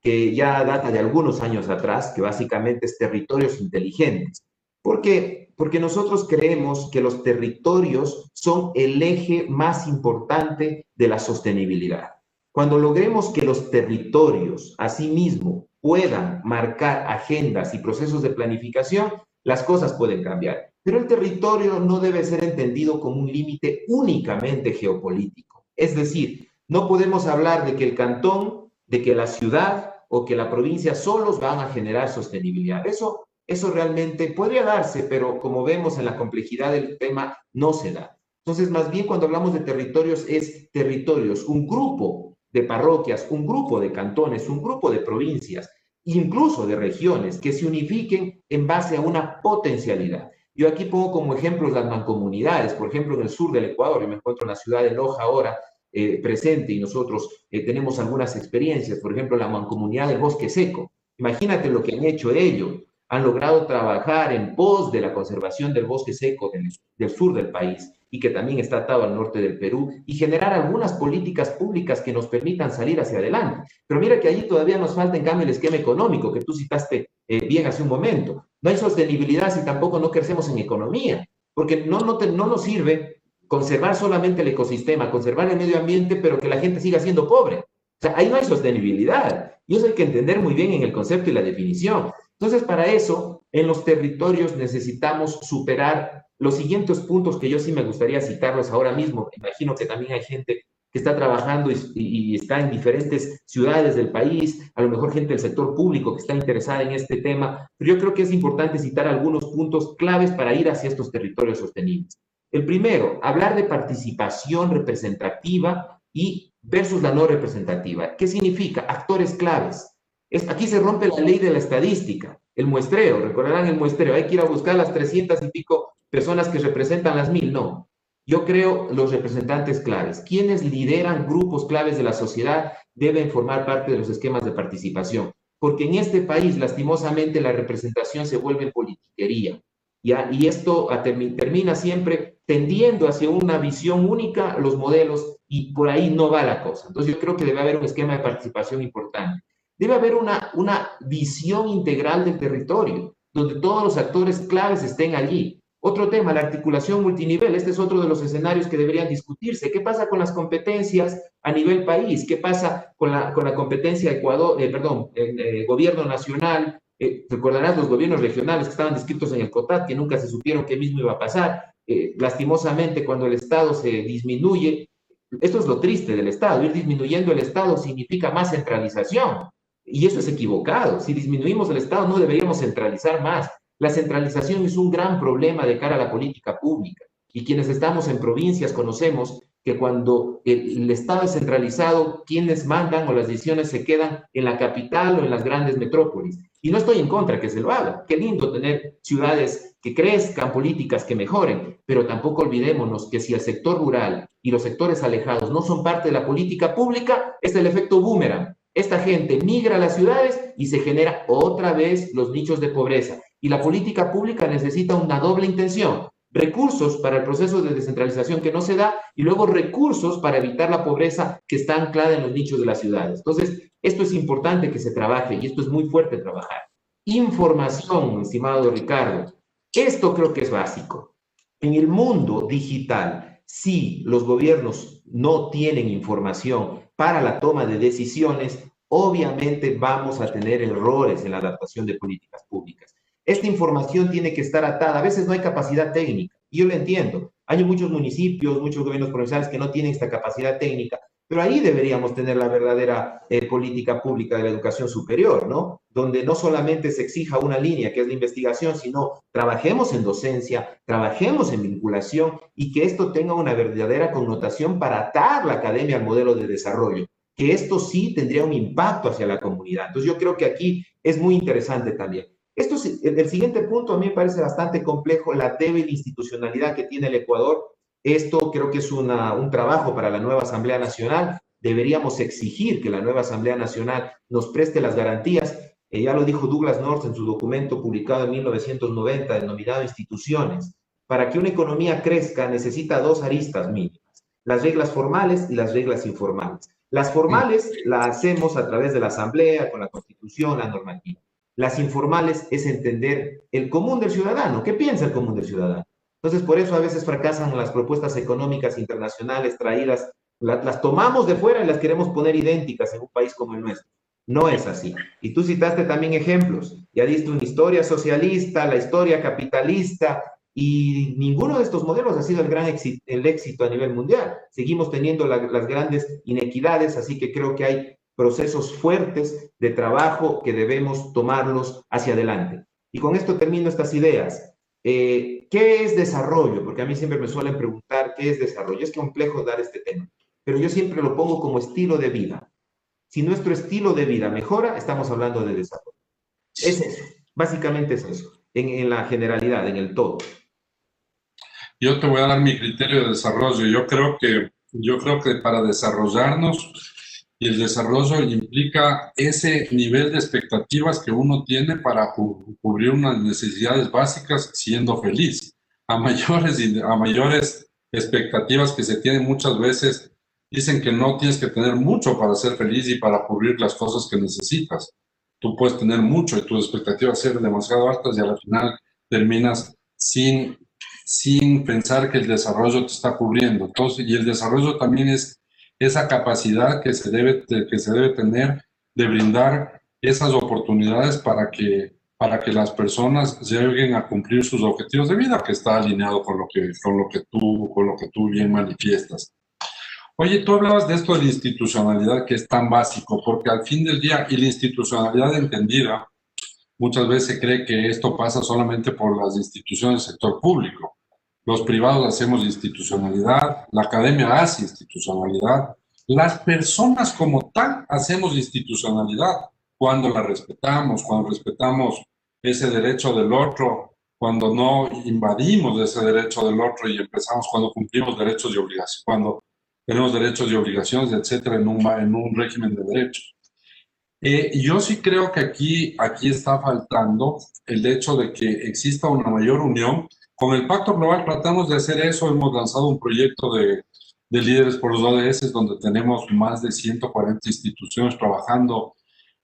que ya data de algunos años atrás, que básicamente es territorios inteligentes. ¿Por qué? Porque nosotros creemos que los territorios son el eje más importante de la sostenibilidad. Cuando logremos que los territorios asimismo puedan marcar agendas y procesos de planificación, las cosas pueden cambiar. Pero el territorio no debe ser entendido como un límite únicamente geopolítico. Es decir, no podemos hablar de que el cantón, de que la ciudad o que la provincia solos van a generar sostenibilidad. Eso realmente podría darse, pero como vemos en la complejidad del tema, no se da. Entonces, más bien cuando hablamos de territorios, es territorios, un grupo de parroquias, un grupo de cantones, un grupo de provincias, incluso de regiones, que se unifiquen en base a una potencialidad. Yo aquí pongo como ejemplos las mancomunidades, por ejemplo, en el sur del Ecuador, yo me encuentro en la ciudad de Loja ahora, presente, y nosotros tenemos algunas experiencias, por ejemplo, la mancomunidad del Bosque Seco. Imagínate lo que han hecho ellos. Han logrado trabajar en pos de la conservación del bosque seco del sur del país y que también está atado al norte del Perú y generar algunas políticas públicas que nos permitan salir hacia adelante. Pero mira que allí todavía nos falta en cambio el esquema económico que tú citaste bien hace un momento. No hay sostenibilidad si tampoco no crecemos en economía, porque no nos sirve conservar solamente el ecosistema, conservar el medio ambiente, pero que la gente siga siendo pobre. O sea, ahí no hay sostenibilidad. Y eso hay que entender muy bien en el concepto y la definición. Entonces, para eso, en los territorios necesitamos superar los siguientes puntos que yo sí me gustaría citarlos ahora mismo. Imagino que también hay gente que está trabajando y está en diferentes ciudades del país, a lo mejor gente del sector público que está interesada en este tema, pero yo creo que es importante citar algunos puntos claves para ir hacia estos territorios sostenibles. El primero, hablar de participación representativa y versus la no representativa. ¿Qué significa? Actores claves. Aquí se rompe la ley de la estadística, el muestreo, recordarán el muestreo, hay que ir a buscar las 300 y pico personas que representan las 1000, no. Yo creo los representantes claves, quienes lideran grupos claves de la sociedad deben formar parte de los esquemas de participación, porque en este país lastimosamente la representación se vuelve politiquería, ¿ya? Y esto termina siempre tendiendo hacia una visión única, los modelos, y por ahí no va la cosa. Entonces yo creo que debe haber un esquema de participación importante. Debe haber una visión integral del territorio, donde todos los actores claves estén allí. Otro tema, la articulación multinivel. Este es otro de los escenarios que deberían discutirse. ¿Qué pasa con las competencias a nivel país? ¿Qué pasa con la competencia Ecuador, gobierno nacional? Recordarás los gobiernos regionales que estaban descritos en el COTAD, que nunca se supieron qué mismo iba a pasar. Lastimosamente, cuando el Estado se disminuye, esto es lo triste del Estado, ir disminuyendo el Estado significa más centralización. Y eso es equivocado. Si disminuimos el Estado, no deberíamos centralizar más. La centralización es un gran problema de cara a la política pública. Y quienes estamos en provincias conocemos que cuando el Estado es centralizado, quienes mandan o las decisiones se quedan en la capital o en las grandes metrópolis. Y no estoy en contra que se lo haga. Qué lindo tener ciudades que crezcan, políticas que mejoren, pero tampoco olvidémonos que si el sector rural y los sectores alejados no son parte de la política pública, es el efecto boomerang. Esta gente migra a las ciudades y se genera otra vez los nichos de pobreza. Y la política pública necesita una doble intención: recursos para el proceso de descentralización que no se da y luego recursos para evitar la pobreza que está anclada en los nichos de las ciudades. Entonces, esto es importante que se trabaje y esto es muy fuerte trabajar. Información, estimado Ricardo. Esto creo que es básico. En el mundo digital, si los gobiernos no tienen información para la toma de decisiones, obviamente vamos a tener errores en la adaptación de políticas públicas. Esta información tiene que estar atada. A veces no hay capacidad técnica, y yo lo entiendo. Hay muchos municipios, muchos gobiernos provinciales que no tienen esta capacidad técnica, pero ahí deberíamos tener la verdadera política pública de la educación superior, ¿no? Donde no solamente se exija una línea, que es la investigación, sino trabajemos en docencia, trabajemos en vinculación y que esto tenga una verdadera connotación para atar la academia al modelo de desarrollo, que esto sí tendría un impacto hacia la comunidad. Entonces yo creo que aquí es muy interesante también. El siguiente punto a mí me parece bastante complejo, la débil institucionalidad que tiene el Ecuador. Esto creo que es un trabajo para la nueva Asamblea Nacional. Deberíamos exigir que la nueva Asamblea Nacional nos preste las garantías. Ya lo dijo Douglas North en su documento publicado en 1990, denominado Instituciones. Para que una economía crezca necesita dos aristas mínimas: las reglas formales y las reglas informales. Las formales las hacemos a través de la Asamblea, con la Constitución, la normativa. Las informales es entender el común del ciudadano. ¿Qué piensa el común del ciudadano? Entonces, por eso a veces fracasan las propuestas económicas internacionales traídas, las tomamos de fuera y las queremos poner idénticas en un país como el nuestro. No es así. Y tú citaste también ejemplos. Ya diste una historia socialista, la historia capitalista, y ninguno de estos modelos ha sido el éxito a nivel mundial. Seguimos teniendo las grandes inequidades, así que creo que hay procesos fuertes de trabajo que debemos tomarlos hacia adelante. Y con esto termino estas ideas. ¿Qué es desarrollo? Porque a mí siempre me suelen preguntar qué es desarrollo. Es complejo dar este tema, pero yo siempre lo pongo como estilo de vida. Si nuestro estilo de vida mejora, estamos hablando de desarrollo. Es eso, básicamente es eso, en la generalidad, en el todo. Yo te voy a dar mi criterio de desarrollo. Yo creo que para desarrollarnos, y el desarrollo implica ese nivel de expectativas que uno tiene para cubrir unas necesidades básicas siendo feliz. A mayores expectativas que se tienen muchas veces, dicen que no tienes que tener mucho para ser feliz y para cubrir las cosas que necesitas. Tú puedes tener mucho y tus expectativas ser demasiado altas y al final terminas sin pensar que el desarrollo te está cubriendo. Entonces, y el desarrollo también es esa capacidad que se debe tener de brindar esas oportunidades para que las personas lleguen a cumplir sus objetivos de vida, que está alineado con lo que tú bien manifiestas. Oye, tú hablabas de esto de la institucionalidad que es tan básico, porque al fin del día, y la institucionalidad entendida, muchas veces se cree que esto pasa solamente por las instituciones del sector público. Los privados hacemos institucionalidad, la academia hace institucionalidad, las personas como tal hacemos institucionalidad cuando respetamos ese derecho del otro, cuando no invadimos ese derecho del otro y empezamos cuando cumplimos derechos y obligaciones, cuando tenemos derechos y obligaciones, etcétera, en un régimen de derechos. Yo sí creo que aquí está faltando el hecho de que exista una mayor unión. Con el Pacto Global tratamos de hacer eso, hemos lanzado un proyecto de líderes por los ODS, donde tenemos más de 140 instituciones trabajando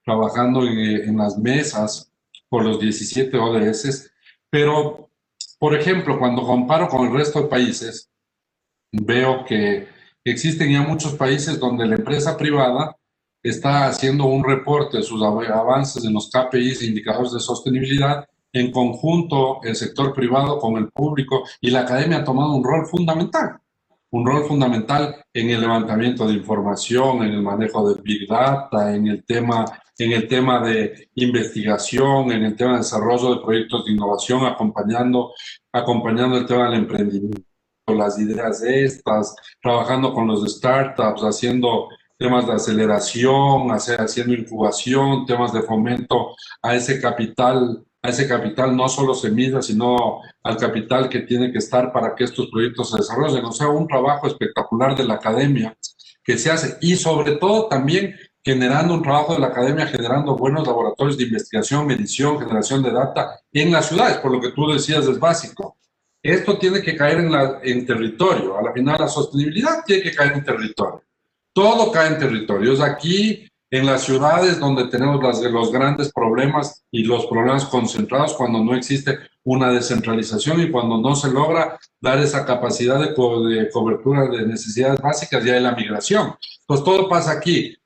en las mesas por los 17 ODS, pero, por ejemplo, cuando comparo con el resto de países, veo que existen ya muchos países donde la empresa privada está haciendo un reporte de sus avances en los KPIs, indicadores de sostenibilidad, en conjunto el sector privado con el público, y la academia ha tomado un rol fundamental en el levantamiento de información, en el manejo del Big Data, en el tema de investigación, en el tema de desarrollo de proyectos de innovación, acompañando el tema del emprendimiento, las ideas estas, trabajando con los startups, haciendo temas de aceleración, haciendo incubación, temas de fomento a ese capital no solo semilla, sino al capital que tiene que estar para que estos proyectos se desarrollen. O sea, un trabajo espectacular de la academia que se hace y sobre todo también generando un trabajo de la academia, generando buenos laboratorios de investigación, medición, generación de data en las ciudades, por lo que tú decías es básico. Esto tiene que caer en territorio. A la final, la sostenibilidad tiene que caer en territorio. Todo cae en territorio. Es aquí, en las ciudades, donde tenemos los grandes problemas y los problemas concentrados cuando no existe una descentralización y cuando no se logra dar esa capacidad de cobertura de necesidades básicas ya de la migración. Pues todo pasa aquí.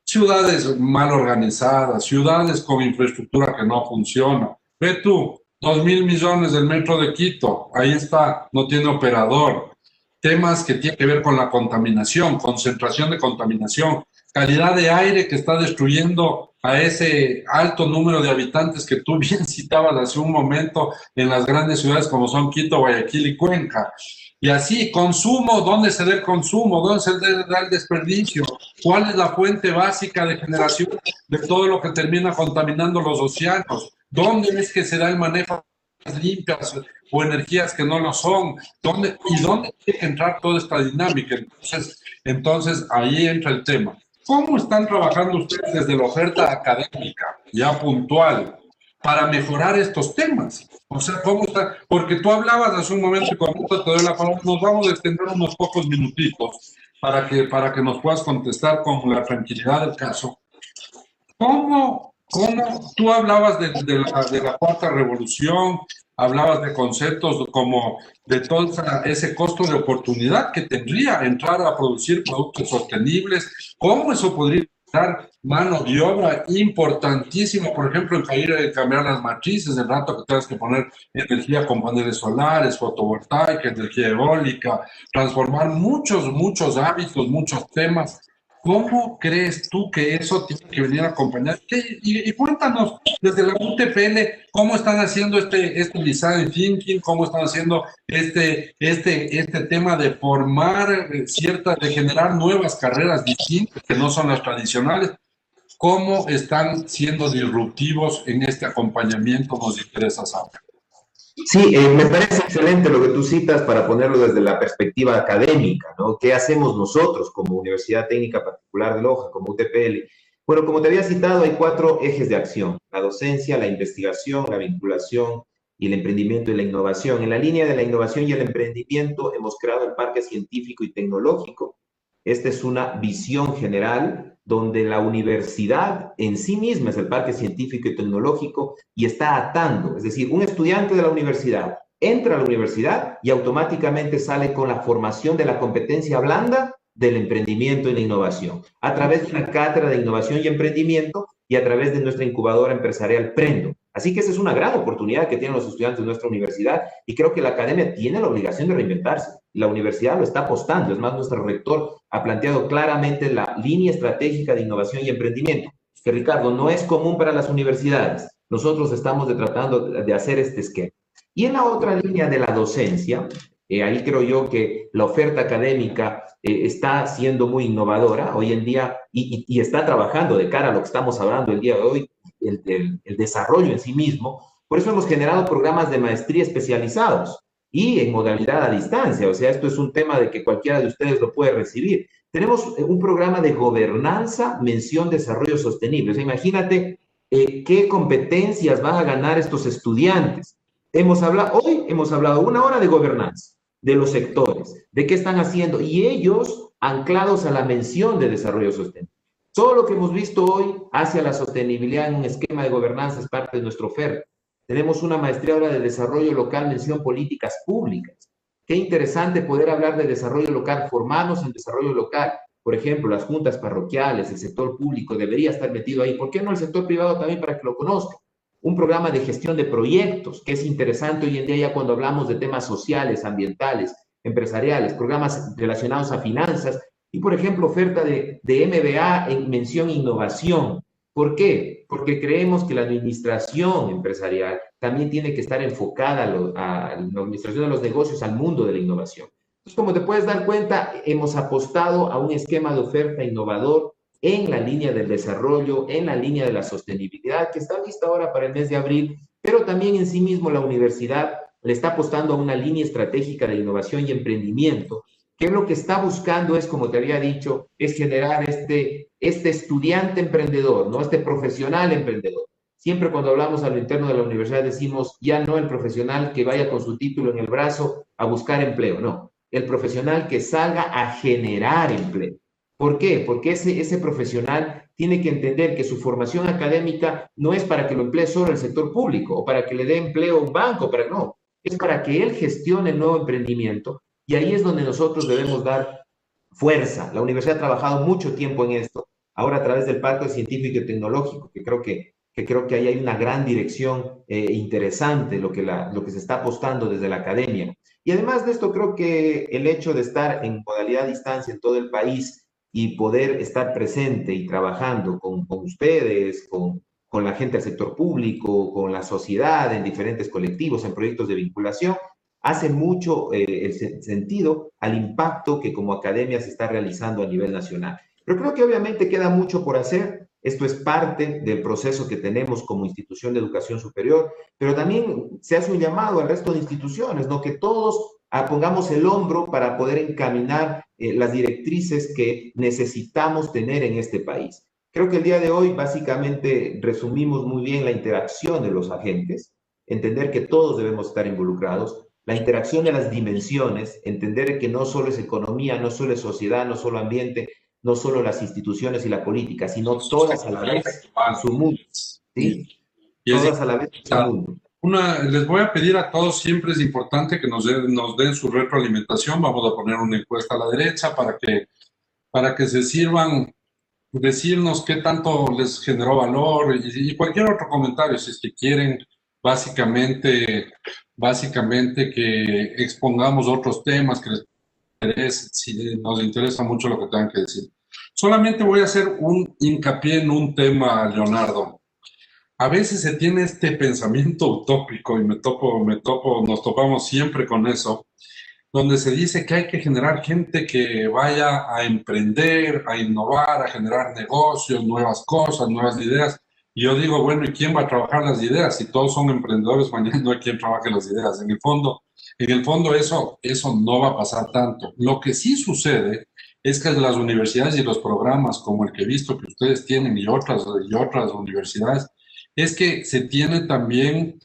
Ciudades mal organizadas, ciudades con infraestructura que no funciona. Ve tú, 2.000 millones del metro de Quito, ahí está, no tiene operador. Temas que tienen que ver con la contaminación, concentración de contaminación, calidad de aire que está destruyendo a ese alto número de habitantes que tú bien citabas hace un momento en las grandes ciudades como son Quito, Guayaquil y Cuenca. Y así, consumo, ¿dónde se da el consumo? ¿Dónde se da el desperdicio? ¿Cuál es la fuente básica de generación de todo lo que termina contaminando los océanos? ¿Dónde es que se da el manejo de energías limpias o energías que no lo son? ¿Dónde tiene que entrar toda esta dinámica? Entonces ahí entra el tema. ¿Cómo están trabajando ustedes desde la oferta académica, ya puntual, para mejorar estos temas? O sea, ¿cómo está? Porque tú hablabas hace un momento y con esto te doy la palabra, nos vamos a extender unos pocos minutitos para que nos puedas contestar con la tranquilidad del caso. ¿Cómo tú hablabas de la cuarta revolución, hablabas de conceptos como de todo ese costo de oportunidad que tendría entrar a producir productos sostenibles? ¿Cómo eso podría dar mano de obra importantísima, por ejemplo, en cambiar las matrices, el rato que tengas que poner energía con paneles solares, fotovoltaica, energía eólica, transformar muchos hábitos, muchos temas? ¿Cómo crees tú que eso tiene que venir a acompañar? Y cuéntanos, desde la UTPL, ¿cómo están haciendo este design thinking? ¿Cómo están haciendo este tema de formar de generar nuevas carreras distintas que no son las tradicionales? ¿Cómo están siendo disruptivos en este acompañamiento? Nos interesa saber. Sí, me parece excelente lo que tú citas para ponerlo desde la perspectiva académica, ¿no? ¿Qué hacemos nosotros como Universidad Técnica Particular de Loja, como UTPL? Bueno, como te había citado, hay 4 ejes de acción: la docencia, la investigación, la vinculación y el emprendimiento y la innovación. En la línea de la innovación y el emprendimiento hemos creado el Parque Científico y Tecnológico. Esta es una visión general donde la universidad en sí misma es el parque científico y tecnológico y está atando, es decir, un estudiante de la universidad entra a la universidad y automáticamente sale con la formación de la competencia blanda del emprendimiento y la innovación, a través de una cátedra de innovación y emprendimiento y a través de nuestra incubadora empresarial Prendo. Así que esa es una gran oportunidad que tienen los estudiantes de nuestra universidad y creo que la academia tiene la obligación de reinventarse. La universidad lo está apostando, es más, nuestro rector ha planteado claramente la línea estratégica de innovación y emprendimiento, que Ricardo, no es común para las universidades. Nosotros estamos tratando de hacer este esquema. Y en la otra línea de la docencia, ahí creo yo que la oferta académica está siendo muy innovadora hoy en día y está trabajando de cara a lo que estamos hablando el día de hoy, el desarrollo en sí mismo. Por eso hemos generado programas de maestría especializados y en modalidad a distancia. O sea, esto es un tema de que cualquiera de ustedes lo puede recibir. Tenemos un programa de gobernanza, mención, desarrollo sostenible. O sea, imagínate qué competencias van a ganar estos estudiantes. Hoy hemos hablado 1 hora de gobernanza, de los sectores, de qué están haciendo, y ellos anclados a la mención de desarrollo sostenible. Todo lo que hemos visto hoy hacia la sostenibilidad en un esquema de gobernanza es parte de nuestra oferta. Tenemos una maestría ahora de desarrollo local, mención políticas públicas. Qué interesante poder hablar de desarrollo local, formarnos en desarrollo local. Por ejemplo, las juntas parroquiales, el sector público debería estar metido ahí. ¿Por qué no el sector privado también para que lo conozcan? Un programa de gestión de proyectos, que es interesante hoy en día ya cuando hablamos de temas sociales, ambientales, empresariales, programas relacionados a finanzas y, por ejemplo, oferta de MBA en mención innovación. ¿Por qué? Porque creemos que la administración empresarial también tiene que estar enfocada a la administración de los negocios, al mundo de la innovación. Entonces, como te puedes dar cuenta, hemos apostado a un esquema de oferta innovador en la línea del desarrollo, en la línea de la sostenibilidad, que está lista ahora para el mes de abril, pero también en sí mismo la universidad le está apostando a una línea estratégica de innovación y emprendimiento, que lo que está buscando es, como te había dicho, es generar este estudiante emprendedor, ¿no? Este profesional emprendedor. Siempre cuando hablamos a lo interno de la universidad decimos, ya no el profesional que vaya con su título en el brazo a buscar empleo, no. El profesional que salga a generar empleo. ¿Por qué? Porque ese profesional tiene que entender que su formación académica no es para que lo emplee solo el sector público o para que le dé empleo a un banco, no. Es para que él gestione el nuevo emprendimiento. Y ahí es donde nosotros debemos dar fuerza. La universidad ha trabajado mucho tiempo en esto, ahora a través del Parque Científico y Tecnológico, que creo que ahí hay una gran dirección interesante, lo que se está apostando desde la academia. Y además de esto, creo que el hecho de estar en modalidad a distancia en todo el país y poder estar presente y trabajando con ustedes, con la gente del sector público, con la sociedad, en diferentes colectivos, en proyectos de vinculación, hace mucho el sentido al impacto que como academia se está realizando a nivel nacional. Pero creo que obviamente queda mucho por hacer. Esto es parte del proceso que tenemos como institución de educación superior, pero también se hace un llamado al resto de instituciones, ¿no? Que todos pongamos el hombro para poder encaminar las directrices que necesitamos tener en este país. Creo que el día de hoy básicamente resumimos muy bien la interacción de los agentes, entender que todos debemos estar involucrados, la interacción de las dimensiones, entender que no solo es economía, no solo es sociedad, no solo ambiente, no solo las instituciones y la política, sino todas a la vez en su mundo, ¿sí? Todas a la vez en su mundo. Les voy a pedir a todos, siempre es importante que nos den su retroalimentación. Vamos a poner una encuesta a la derecha para que se sirvan decirnos qué tanto les generó valor y cualquier otro comentario, si es que quieren, básicamente que expongamos otros temas que les interese, si nos interesa mucho lo que tengan que decir. Solamente voy a hacer un hincapié en un tema, Leonardo. A veces se tiene este pensamiento utópico y nos topamos siempre con eso, donde se dice que hay que generar gente que vaya a emprender, a innovar, a generar negocios, nuevas cosas, nuevas ideas. Y yo digo, bueno, ¿y quién va a trabajar las ideas? Si todos son emprendedores, mañana no hay quien trabaje las ideas. En el fondo eso no va a pasar tanto. Lo que sí sucede es que las universidades y los programas como el que he visto que ustedes tienen y otras universidades, es que se tiene también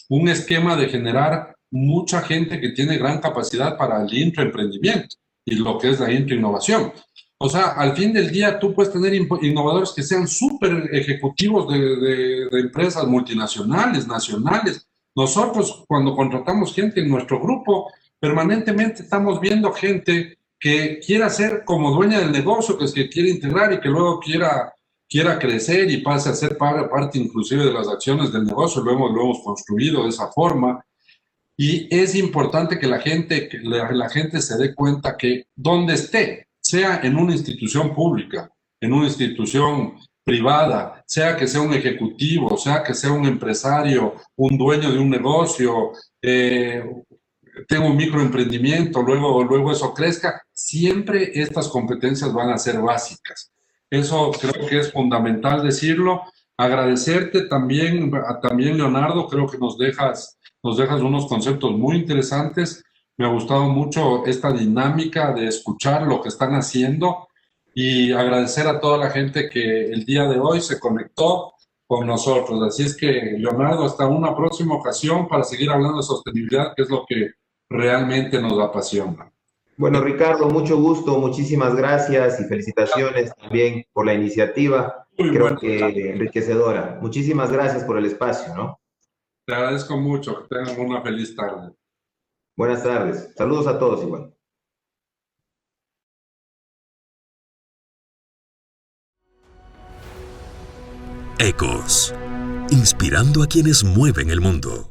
un esquema de generar mucha gente que tiene gran capacidad para el intraemprendimiento y lo que es la intrainnovación. O sea, al fin del día tú puedes tener innovadores que sean súper ejecutivos de empresas multinacionales, nacionales. Nosotros cuando contratamos gente en nuestro grupo, permanentemente estamos viendo gente que quiera ser como dueña del negocio, que se quiere integrar y que luego quiera crecer y pase a ser parte inclusive de las acciones del negocio. Lo hemos construido de esa forma. Y es importante que la gente se dé cuenta que donde esté, sea en una institución pública, en una institución privada, sea que sea un ejecutivo, sea que sea un empresario, un dueño de un negocio, tengo un microemprendimiento, luego eso crezca, siempre estas competencias van a ser básicas. Eso creo que es fundamental decirlo. Agradecerte también, Leonardo, creo que nos dejas unos conceptos muy interesantes. Me ha gustado mucho esta dinámica de escuchar lo que están haciendo y agradecer a toda la gente que el día de hoy se conectó con nosotros. Así es que, Leonardo, hasta una próxima ocasión para seguir hablando de sostenibilidad, que es lo que realmente nos apasiona. Bueno, Ricardo, mucho gusto, muchísimas gracias y felicitaciones también por la iniciativa. Muy Creo bueno. que enriquecedora. Muchísimas gracias por el espacio, ¿no? Te agradezco mucho. Que tengan una feliz tarde. Buenas tardes. Saludos a todos igual. Ecos, inspirando a quienes mueven el mundo.